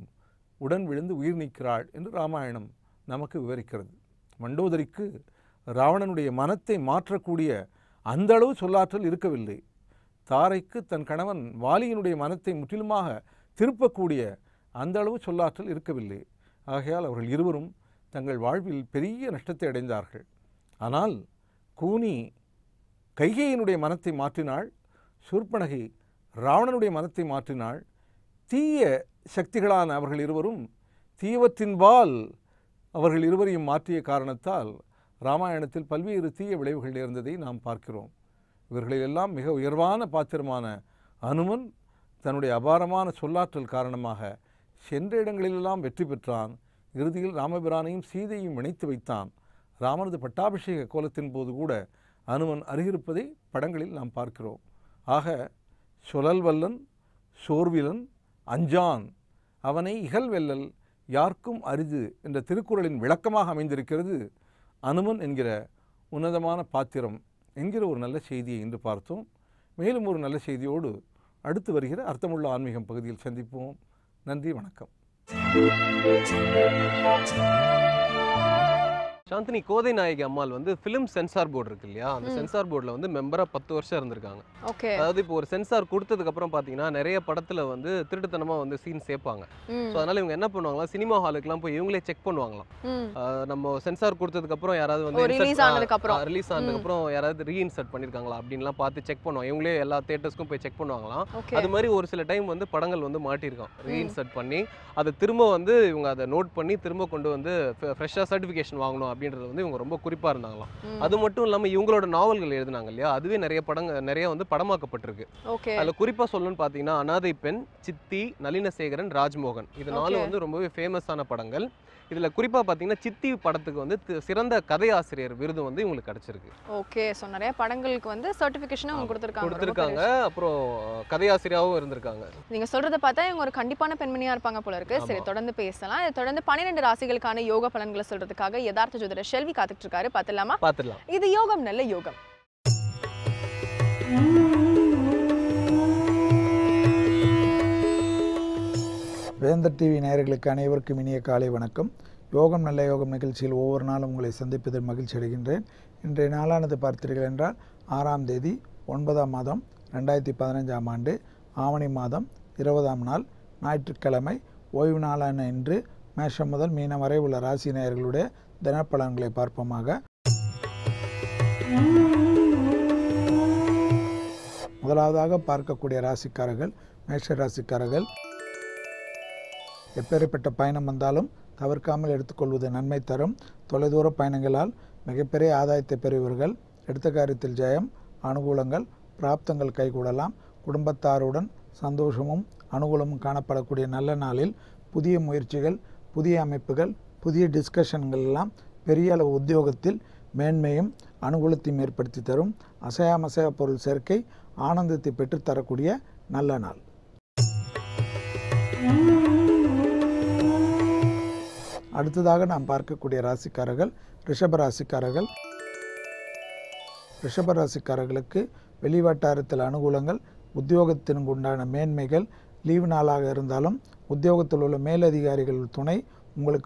உடன் விழுந்து உயிர் நீக்கிறாள் என்று ராமாயணம் நமக்கு விவரிக்கிறது. மண்டோதரிக்கு ராவணனுடைய மனத்தை மாற்றக்கூடிய அந்த அளவு சொல்லாற்றல் இருக்கவில்லை. தாரைக்கு தன் கணவன் வாலியினுடைய மனத்தை முற்றிலுமாக திருப்பக்கூடிய அந்த அளவு சொல்லாற்றல் இருக்கவில்லை. ஆகையால் அவர்கள் இருவரும் தங்கள் வாழ்வில் பெரிய நஷ்டத்தை அடைந்தார்கள். ஆனால் கூனி கைகேயினுடைய மனத்தை மாற்றினாள், சூர்பனகை ராவணனுடைய மனத்தை மாற்றினாள். தீய சக்திகளான அவர்கள் இருவரும் தீயவற்றின்பால் அவர்கள் இருவரையும் மாற்றிய காரணத்தால் இராமாயணத்தில் பல்வேறு தீய விளைவுகள் நேர்ந்ததை நாம் பார்க்கிறோம். இவர்களிலெல்லாம் மிக உயர்வான பாத்திரமான அனுமன் தன்னுடைய அபாரமான சொல்லாற்றல் காரணமாக சென்ற இடங்களிலெல்லாம் வெற்றி பெற்றான். இறுதியில் ராமபிரானையும் சீதையும் இணைத்து வைத்தான். ராமனது பட்டாபிஷேக கோலத்தின் போது கூட அனுமன் அருகிருப்பதை படங்களில் நாம் பார்க்கிறோம். ஆக சொலல் வல்லன் சோர்விலன் அஞ்சான் அவனை இகழ்வெல்லல் யார்க்கும் அரிது என்ற திருக்குறளின் விளக்கமாக அமைந்திருக்கிறது அனுமன் என்கிற உன்னதமான பாத்திரம் என்கிற ஒரு நல்ல செய்தியை இன்று பார்த்தோம். மேலும் ஒரு நல்ல செய்தியோடு அடுத்து வருகிற அர்த்தமுள்ள ஆன்மீகம் பகுதியில் சந்திப்போம். நன்றி, வணக்கம். சாந்தினி, கோதை நாயகி அம்மாள் வந்து ஃபிலிம் சென்சார் போர்டு இருக்கு இல்லையா, அந்த சென்சார் போர்டில் வந்து மெம்பராக 10 வருஷம் இருந்திருக்காங்க. ஓகே. அதாவது இப்போ ஒரு சென்சார் கொடுத்ததுக்கு அப்புறம் பார்த்தீங்கன்னா நிறைய படத்தில் வந்து திருட்டுத்தனமாக வந்து சீன் சேர்ப்பாங்க. ஸோ அதனால இவங்க என்ன பண்ணுவாங்களா, சினிமா ஹாலுக்குலாம் போய் இவங்களே செக் பண்ணுவாங்களாம். நம்ம சென்சார் கொடுத்ததுக்கு அப்புறம் யாராவது வந்து ரிலீஸ் ஆனதுக்கப்புறம் யாராவது ரீஇன்சர்ட் பண்ணியிருக்காங்களா அப்படின்லாம் பார்த்து செக் பண்ணுவாங்க. இவங்களே எல்லா தியேட்டர்ஸ்க்கும் போய் செக் பண்ணுவாங்களாம். அது மாதிரி ஒரு சில டைம் வந்து படங்கள் வந்து மாட்டியிருக்கோம், ரீஇன்சர்ட் பண்ணி அதை திரும்ப வந்து இவங்க அதை நோட் பண்ணி திரும்ப கொண்டு வந்து ஃப்ரெஷ்ஷாக சர்டிஃபிகேஷன் வாங்கணும் அப்படின்றது வந்து இவங்க ரொம்ப குறிப்பாக இருந்தாங்களாம். அது மட்டும் இல்லாமல் இவங்களோட நாவல்கள் எழுதினாங்க இல்லையா, அதுவே நிறைய வந்து படமாக்கப்பட்டிருக்கு. அதில் குறிப்பாக சொல்லணும்னு பார்த்தீங்கன்னா அனாதை பெண், சித்தி, நளினசேகரன், ராஜ்மோகன், இது 4 வந்து ரொம்பவே ஃபேமஸான படங்கள். இதில் குறிப்பாக பார்த்தீங்கன்னா சித்தி படத்துக்கு வந்து சிறந்த கதையாசிரியர் விருது வந்து இவங்களுக்கு கிடைச்சிருக்கு. ஓகே. ஸோ நிறைய படங்களுக்கு வந்து சர்டிஃபிகேஷனும் அவங்க கொடுத்துருக்காங்க. அப்புறம் கதையாசிரியாவும் இருந்திருக்காங்க. நீங்கள் சொல்கிறத பார்த்தா இவங்க ஒரு கண்டிப்பான பெண்மணியாக இருப்பாங்க போல இருக்கு. சரி, தொடர்ந்து பேசலாம். இதை தொடர்ந்து 12 ராசிகளுக்கான யோக பலன்களை சொல்றதுக்காக யதார்த்த ஜோதிடர் ஷெல்வி காத்துட்டு இருக்காரு. பார்த்துடலாம். இது யோகம் நல்ல யோகம். வேந்தர் டிவி நேயர்களுக்கு அனைவருக்கும் இனிய காலை வணக்கம். யோகம் நல்ல யோகம் நிகழ்ச்சியில் ஒவ்வொரு நாளும் உங்களை சந்திப்பதில் மகிழ்ச்சி அடைகின்றேன். இன்றைய நாளானது பார்த்தீர்கள் என்றால் 6ஆம் தேதி 9ஆம் மாதம் 2015ஆம் ஆண்டு ஆவணி மாதம் 20ஆம் நாள் ஞாயிற்றுக்கிழமை ஓய்வு நாளான இன்று மேஷம் முதல் மீனம் வரை உள்ள ராசி நேயர்களுடைய தினப்பலன்களை பார்ப்போமாக. முதலாவதாக பார்க்கக்கூடிய ராசிக்காரர்கள் மேஷ ராசிக்காரர்கள். எப்பேற்பட்ட பயணம் வந்தாலும் தவிர்க்காமல் எடுத்துக்கொள்வது நன்மை தரும். தொலைதூர பயணங்களால் மிகப்பெரிய ஆதாயத்தை பெறுவீர்கள். எடுத்த காரியத்தில் ஜெயம், அனுகூலங்கள், பிராப்தங்கள் கைகூடலாம். குடும்பத்தாருடன் சந்தோஷமும் அனுகூலமும் காணப்படக்கூடிய நல்ல நாளில் புதிய முயற்சிகள், புதிய அமைப்புகள், புதிய டிஸ்கஷன்கள் எல்லாம் பெரிய அளவு உத்தியோகத்தில் மேன்மையும் அனுகூலத்தையும் ஏற்படுத்தி தரும். அசையாமசைய பொருள் சேர்க்கை ஆனந்தத்தை பெற்றுத்தரக்கூடிய நல்ல நாள். அடுத்ததாக நாம் பார்க்கக்கூடிய ராசிக்காரர்கள் ரிஷப ராசிக்காரர்கள். ரிஷப ராசிக்காரர்களுக்கு வெளிவட்டாரத்தில் அனுகூலங்கள், உத்தியோகத்திற்கு உண்டான மேன்மைகள், லீவு நாளாக இருந்தாலும் உத்தியோகத்தில் உள்ள மேலதிகாரிகள் துணை,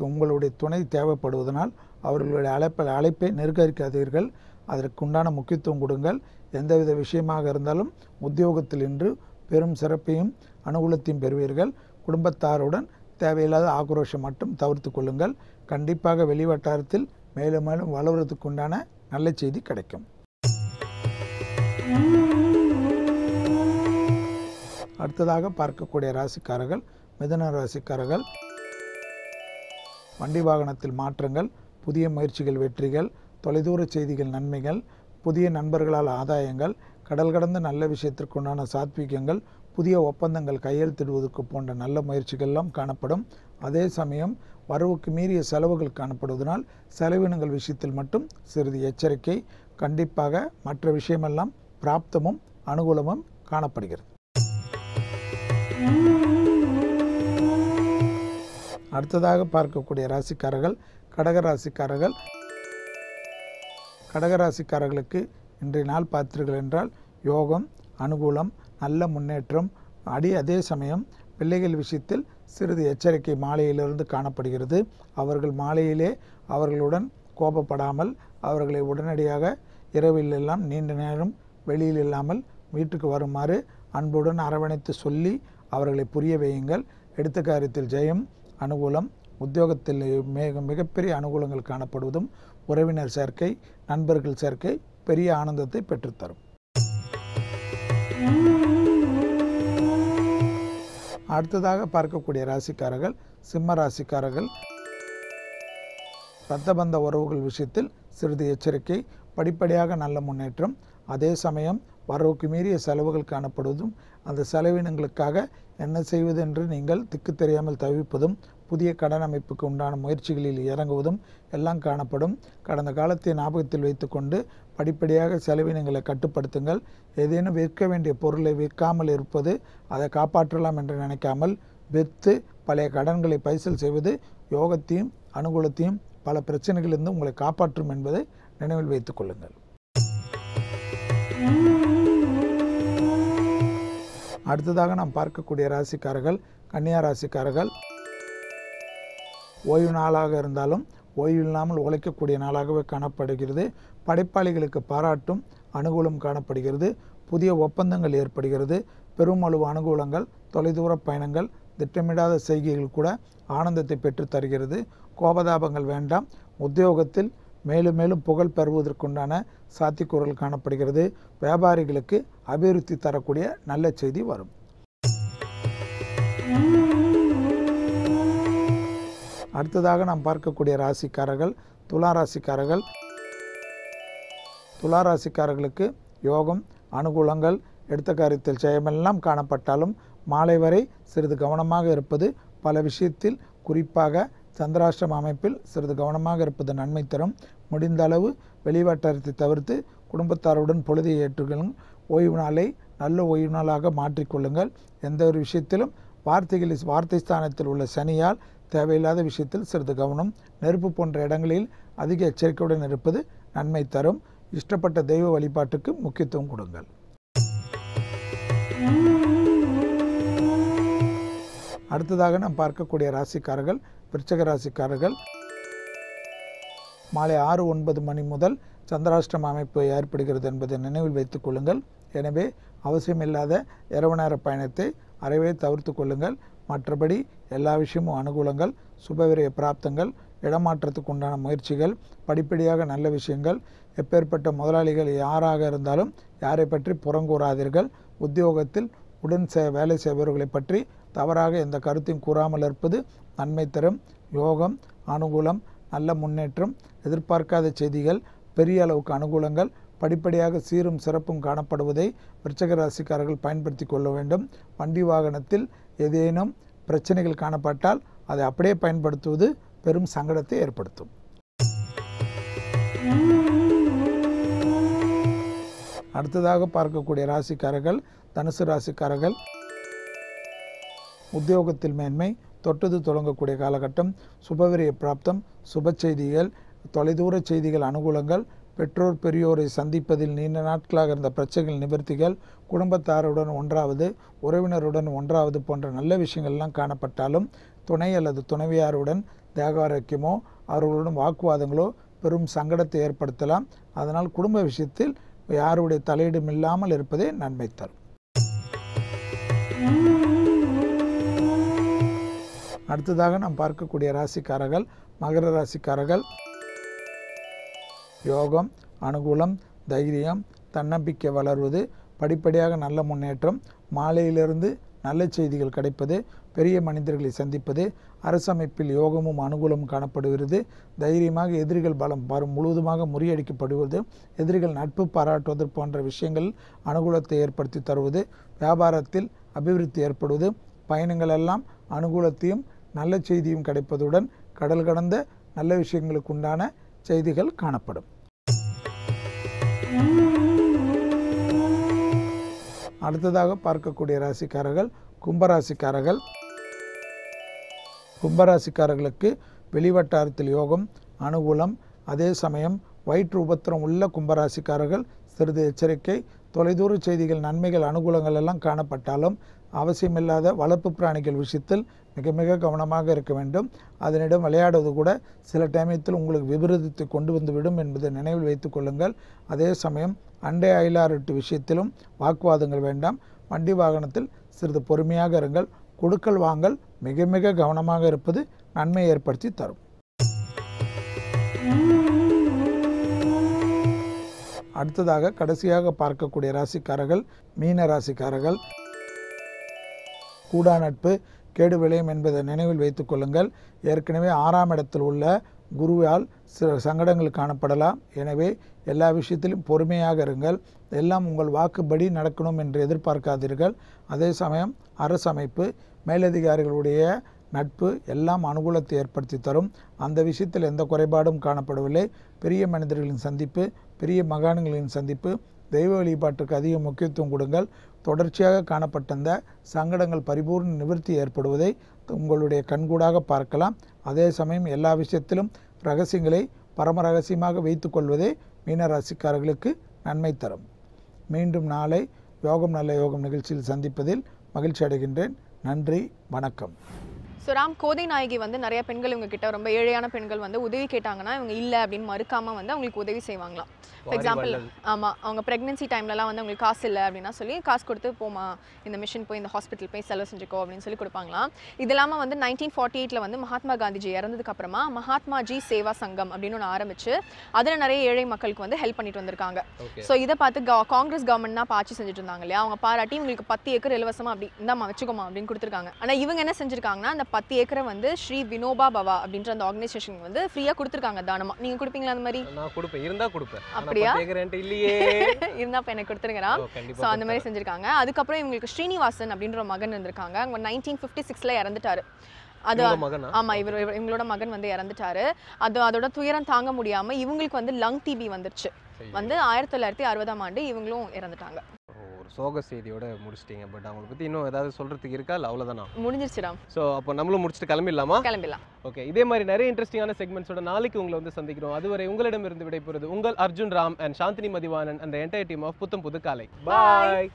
உங்களுடைய துணை தேவைப்படுவதனால் அவர்களுடைய அழைப்பை நிராகரிக்காதீர்கள். அதற்குண்டான முக்கியத்துவம் கொடுங்கள். எந்தவித விஷயமாக இருந்தாலும் உத்தியோகத்தில் இன்று பெரும் சிறப்பையும் அனுகூலத்தையும் பெறுவீர்கள். குடும்பத்தாருடன் தேவையில்லாத ஆக்ரோஷம் மட்டும் தவிர்த்து கொள்ளுங்கள். கண்டிப்பாக வெளிவட்டாரத்தில் மேலும் மேலும் வளர்வதற்குண்டான நல்ல செய்தி கிடைக்கும். அடுத்ததாக பார்க்கக்கூடிய ராசிக்காரர்கள் மிதுன ராசிக்காரர்கள். வண்டி வாகனத்தில் மாற்றங்கள், புதிய முயற்சிகள் வெற்றிகள், தொலைதூர செய்திகள் நன்மைகள், புதிய நண்பர்களால் ஆதாயங்கள், கடல் கடந்த நல்ல விஷயத்திற்குண்டான சாத்வீகங்கள், புதிய ஒப்பந்தங்கள் கையெழுத்திடுவதற்கு போன்ற நல்ல முயற்சிகள்லாம் காணப்படும். அதே சமயம் வரவுக்கு மீறிய செலவுகள் காணப்படுவதனால் செலவினங்கள் விஷயத்தில் மட்டும் சிறிது எச்சரிக்கை. கண்டிப்பாக மற்ற விஷயமெல்லாம் பிராப்தமும் அனுகூலமும் காணப்படுகிறது. அடுத்ததாக பார்க்கக்கூடிய ராசிக்காரர்கள் கடகராசிக்காரர்கள். கடகராசிக்காரர்களுக்கு இன்றைய நாள் பார்த்தீர்கள் என்றால் யோகம், அனுகூலம், நல்ல முன்னேற்றம். அதே சமயம் பிள்ளைகள் விஷயத்தில் சிறிது எச்சரிக்கை மாலையிலிருந்து காணப்படுகிறது. அவர்கள் மாலையிலே அவர்களுடன் கோபப்படாமல் அவர்களை உடனடியாக இரவிலெல்லாம் நீண்ட நேரம் வெளியில் இல்லாமல் வீட்டுக்கு வருமாறு அன்புடன் அரவணைத்து சொல்லி அவர்களை புரிய வையுங்கள். எடுத்த காரியத்தில் ஜெயம், அனுகூலம், உத்தியோகத்தில் மிகப்பெரிய அனுகூலங்கள் காணப்படுவதும், உறவினர் சேர்க்கை, நண்பர்கள் சேர்க்கை பெரிய ஆனந்தத்தை பெற்றுத்தரும். அடுத்ததாக பார்க்கக்கூடிய ராசிக்காரர்கள் சிம்ம ராசிக்காரர்கள். இரத்தபந்த உறவுகள் விஷயத்தில் சிறிது எச்சரிக்கை, படிப்படியாக நல்ல முன்னேற்றம். அதே சமயம் வரவுக்கு மீறிய செலவுகள் காணப்படுவதும், அந்த செலவினங்களுக்காக என்ன செய்வது என்று நீங்கள் திக்கு தெரியாமல் தவிப்பதும், புதிய கடன் அமைப்புக்கு உண்டான முயற்சிகளில் இறங்குவதும் எல்லாம் காணப்படும். கடந்த காலத்தை ஞாபகத்தில் வைத்துக்கொண்டு படிப்படியாக செலவினங்களை கட்டுப்படுத்துங்கள். ஏதேனும் விற்க வேண்டிய பொருளை விற்காமல் இருப்பது, அதை காப்பாற்றலாம் என்று நினைக்காமல் விற்று பழைய கடன்களை பைசல் செய்வது யோகத்தையும் அனுகூலத்தையும் பல பிரச்சனைகளிலிருந்து உங்களை காப்பாற்றும் என்பதை நினைவில் வைத்துக் கொள்ளுங்கள். அடுத்ததாக நாம் பார்க்கக்கூடிய ராசிக்காரர்கள் கன்னியா ராசிக்காரர்கள். ஓய்வு நாளாக இருந்தாலும் ஓய்வு இல்லாமல் உழைக்கக்கூடிய நாளாகவே காணப்படுகிறது. படைப்பாளிகளுக்கு பாராட்டும் அனுகூலம் காணப்படுகிறது. புதிய ஒப்பந்தங்கள் ஏற்படுகிறது. பெருமளவு அனுகூலங்கள், தொலைதூர பயணங்கள், திட்டமிடாத செய்கைகள் கூட ஆனந்தத்தை பெற்று தருகிறது. கோபதாபங்கள் வேண்டாம். உத்தியோகத்தில் மேலும் மேலும் புகழ் பெறுவதற்குண்டான சாத்தியக்கூறுகள் காணப்படுகிறது. வியாபாரிகளுக்கு அபிவிருத்தி தரக்கூடிய நல்ல செய்தி வரும். அடுத்ததாக நாம் பார்க்கக்கூடிய ராசிக்காரர்கள் துலா ராசிக்காரர்கள். துலா ராசிக்காரர்களுக்கு யோகம், அனுகூலங்கள், எடுத்த காரியத்தில் ஜெயமெல்லாம் காணப்பட்டாலும் மாலை வரை சிறிது கவனமாக இருப்பது பல விஷயத்தில், குறிப்பாக சந்திராஷ்டிரம அமைப்பில் சிறிது கவனமாக இருப்பது நன்மை தரும். முடிந்த அளவு வெளிவட்டாரத்தை தவிர்த்து குடும்பத்தாருடன் பொழுதை ஏற்றுகளும். ஓய்வு நாளை நல்ல ஓய்வு நாளாக மாற்றிக்கொள்ளுங்கள். எந்த ஒரு விஷயத்திலும் வார்த்தை ஸ்தானத்தில் உள்ள சனியால் தேவையில்லாத விஷயத்தில் சிறிது கவனம். நெருப்பு போன்ற இடங்களில் அதிக எச்சரிக்கையுடன் இருப்பது நன்மை தரும். இஷ்டப்பட்ட தெய்வ வழிபாட்டுக்கு முக்கியத்துவம் கொடுங்கள். அடுத்ததாக நாம் பார்க்கக்கூடிய ராசிக்காரர்கள் விருச்சிக ராசிக்காரர்கள். மாலை 6-9 மணி முதல் சந்திராஷ்டிரம அமைப்பு ஏற்படுகிறது என்பதை நினைவில் வைத்துக் கொள்ளுங்கள். எனவே அவசியமில்லாத இரவு நேர பயணத்தை அறவே தவிர்த்து கொள்ளுங்கள். மற்றபடி எல்லா விஷயமும் அனுகூலங்கள், சுபவிரய பிராப்தங்கள், இடமாற்றத்துக்கு உண்டான முயற்சிகள், படிப்படியாக நல்ல விஷயங்கள். எப்பேற்பட்ட முதலாளிகள் யாராக இருந்தாலும் யாரை பற்றி புறங்கூறாதீர்கள். உத்தியோகத்தில் வேலை செய்பவர்களை பற்றி தவறாக எந்த கருத்தையும் கூறாமல் இருப்பது நன்மை தரும். யோகம், அனுகூலம், நல்ல முன்னேற்றம், எதிர்பார்க்காத செய்திகள், பெரிய அளவுக்கு அனுகூலங்கள், படிப்படியாக சீரும் சிறப்பும் காணப்படுவதை விருச்சிக ராசிக்காரர்கள் பயன்படுத்தி கொள்ள வேண்டும். வண்டி வாகனத்தில் ஏதேனும் பிரச்சனைகள் காணப்பட்டால் அதை அப்படியே பயன்படுத்துவது பெரும் சங்கடத்தை ஏற்படுத்தும். அடுத்ததாக பார்க்கக்கூடிய ராசிக்காரர்கள் தனுசு ராசிக்காரர்கள். உத்தியோகத்தில் மேன்மை, தொட்டது தொடங்கக்கூடிய காலகட்டம், சுபவிரிய பிராப்தம், சுப செய்திகள், தொலைதூர செய்திகள், அனுகூலங்கள், பெற்றோர் பெரியோரை சந்திப்பதில் நீண்ட நாட்களாக இருந்த பிரச்சனைகள் நிவர்த்திகள், குடும்பத்தாருடன் ஒன்றாவது, உறவினருடன் ஒன்றாவது போன்ற நல்ல விஷயங்கள்லாம் காணப்பட்டாலும் துணை அல்லது துணைவியாருடன் தேகாரோக்கியமோ அவர்களுடன் வாக்குவாதங்களோ பெரும் சங்கடத்தை ஏற்படுத்தலாம். அதனால் குடும்ப விஷயத்தில் யாருடைய தலையீடும் இல்லாமல் இருப்பதே நன்மை தரும். அடுத்ததாக நாம் பார்க்கக்கூடிய ராசிக்காரர்கள் மகர ராசிக்காரர்கள். யோகம், அனுகூலம், தைரியம், தன்னம்பிக்கை வளர்வது, படிப்படியாக நல்ல முன்னேற்றம், மாலையிலிருந்து நல்ல செய்திகள் கிடைப்பது, பெரிய மனிதர்களை சந்திப்பது, அரசமைப்பில் யோகமும் அனுகூலமும் காணப்படுகிறது. தைரியமாக எதிரிகள் பலம் முழுவதுமாக முறியடிக்கப்படுவது, எதிரிகள் நட்பு பாராட்டுவது போன்ற விஷயங்கள் அனுகூலத்தை ஏற்படுத்தி தருவது, வியாபாரத்தில் அபிவிருத்தி ஏற்படுவது, பயணங்கள் எல்லாம் அனுகூலத்தையும் நல்ல செய்தியும் கிடைப்பதுடன் கடல் கடந்த நல்ல விஷயங்களுக்கு உண்டான செய்திகள் காணப்படும். அடுத்ததாக பார்க்கக்கூடிய ராசிக்காரர்கள் கும்பராசிக்காரர்கள். கும்பராசிக்காரர்களுக்கு வெளிவட்டாரத்தில் யோகம், அனுகூலம், அதே சமயம் வயிற்று உபத்திரம் உள்ள கும்பராசிக்காரர்கள் சிறிது எச்சரிக்கை. தொலைதூர செய்திகள், நன்மைகள், அனுகூலங்கள் எல்லாம் காணப்பட்டாலும் அவசியமில்லாத வளர்ப்பு பிராணிகள் விஷயத்தில் மிக மிக கவனமாக இருக்க வேண்டும். அதனிடம் விளையாடுவது கூட சில டைமத்தில் உங்களுக்கு விபரீதத்தை கொண்டு வந்துவிடும் என்பதை நினைவில் வைத்துக் கொள்ளுங்கள். அதே சமயம் அண்டை அயலாரட்டு விஷயத்திலும் வாக்குவாதங்கள் வேண்டாம். வண்டி வாகனத்தில் சிறிது பொறுமையாக இருங்கள். கொடுக்கல் வாங்கல் மிக மிக கவனமாக இருப்பது நன்மை ஏற்படுத்தி தரும். அடுத்ததாக கடைசியாக பார்க்கக்கூடிய ராசிக்காரர்கள் மீன ராசிக்காரர்கள். கூடா நட்பு கேடு விளையும் என்பதை நினைவில் வைத்துக் கொள்ளுங்கள். ஏற்கனவே 6ஆம் இடத்தில் உள்ள குருவால் சில சங்கடங்கள் காணப்படலாம். எனவே எல்லா விஷயத்திலும் பொறுமையாக இருங்கள். எல்லாம் உங்கள் வாக்குப்படி நடக்கணும் என்று எதிர்பார்க்காதீர்கள். அதே சமயம் அரசமைப்பு, மேலதிகாரிகளுடைய நட்பு எல்லாம் அனுகூலத்தை ஏற்படுத்தி தரும். அந்த விஷயத்தில் எந்த குறைபாடும் காணப்படவில்லை. பெரிய மனிதர்களின் சந்திப்பு, பெரிய மகான்களின் சந்திப்பு, தெய்வ வழிபாட்டுக்கு அதிக முக்கியத்துவம் கொடுங்கள். தொடர்ச்சியாக காணப்பட்ட சங்கடங்கள் பரிபூர்ண நிவர்த்தி ஏற்படுவதை உங்களுடைய கண்கூடாக பார்க்கலாம். அதே சமயம் எல்லா விஷயத்திலும் ரகசியங்களை பரம ரகசியமாக வைத்து கொள்வதே மீனராசிக்காரர்களுக்கு நன்மை தரும். மீண்டும் நாளை யோகம் நல்ல யோகம் நிகழ்ச்சியில் சந்திப்பதில் மகிழ்ச்சி அடைகின்றேன். நன்றி, வணக்கம். ஸோ ராம், கோதை நாயகி வந்து நிறைய பெண்கள் இவங்க கிட்ட ரொம்ப ஏழையான பெண்கள் வந்து உதவி கேட்டாங்கன்னா இவங்க இல்லை அப்படின்னு மறுக்காம வந்து அவங்களுக்கு உதவி செய்வாங்களாம். ஃபார் எக்ஸாம்பிள், ஆமாம், அவங்க ப்ரெக்னென்சி டைம்லலாம் வந்து அவங்களுக்கு காசு இல்லை அப்படின்னா சொல்லி காசு கொடுத்து போமா இந்த மிஷின் போய் இந்த ஹாஸ்பிட்டல் போய் செலவு செஞ்சுக்கோ அப்படின்னு சொல்லி கொடுப்பாங்களாம். இது இல்லாமல் வந்து 1948 வந்து மகாத்மா காந்திஜி இறந்ததுக்கு அப்புறமா மகாத்மாஜி சேவா சங்கம் அப்படின்னு ஒன்று ஆரம்பிச்சு அதில் நிறைய ஏழை மக்களுக்கு வந்து ஹெல்ப் பண்ணிட்டு வந்திருக்காங்க. ஸோ இதை பார்த்து காங்கிரஸ் கவர்மெண்ட் தான் ஆட்சி செஞ்சுட்டு இருந்தாங்க இல்லையா, அவங்க பாராட்டி உங்களுக்கு 10 ஏக்கர் இலவசமாக அப்படி இந்தாம்மா வச்சுக்கோமா அப்படின்னு கொடுத்துருக்காங்க. ஆனால் இவங்க என்ன செஞ்சிருக்காங்கன்னா அந்த 10 ஏக்கரை வந்து ஸ்ரீ வினோபா பவா அப்படின்ற அந்த ஆர்கனைசேஷன் வந்து ஃப்ரீயா கொடுத்துருக்காங்க தானமா. நீங்க கொடுப்பீங்களா அந்த மாதிரி? நான் கொடுப்பேன், இருந்தா கொடுப்பேன். அப்படியா? இல்லையே இருந்தா அப்ப எனக்கு கொடுத்துருங்கடா. ஸோ அந்த மாதிரி செஞ்சிருக்காங்க. அதுக்கப்புறம் இவங்களுக்கு ஸ்ரீனிவாசன் அப்படின்ற ஒரு மகன் இருந்திருக்காங்க. அவங்க 1956ல இறந்துட்டாரு. அது ஆமா, இவங்களோட மகன் வந்து இறந்துட்டாரு. அதோட துயரம் தாங்க முடியாம இவங்களுக்கு வந்து லங் டிபி வந்துருச்சு. வந்து 1960ஆம் ஆண்டு இவங்களும் இறந்துட்டாங்க. சோக செய்தியோட முடிச்சிட்டீங்க. பட் அவங்களை பற்றி இன்னும் ஏதாவது சொல்கிறதுக்கு இருக்கா இல்லை அவ்வளோதானா? முடிஞ்சிருச்சுடா. ஸோ அப்போ நம்மளும் முடிச்சுட்டு கிளம்பிடலாமா? கிளம்பிடலாம். ஓகே, இதே மாதிரி நிறைய இன்ட்ரெஸ்டிங்கான செக்மெண்ட்ஸோட நாளைக்கு உங்களை வந்து சந்திக்கிறோம். அதுவரை உங்களிடமிருந்து விடைபெறுவது உங்கள் அர்ஜுன் ராம் அண்ட் சாந்தினி மதிவானன் அந்த என்டையர் டீம் ஆஃப் புத்தம் புது காலை. பாய்.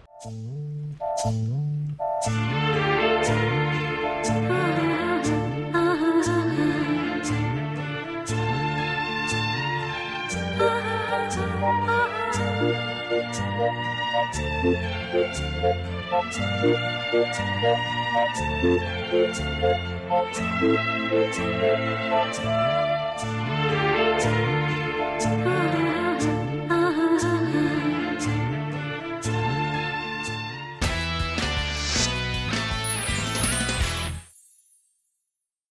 Thank you.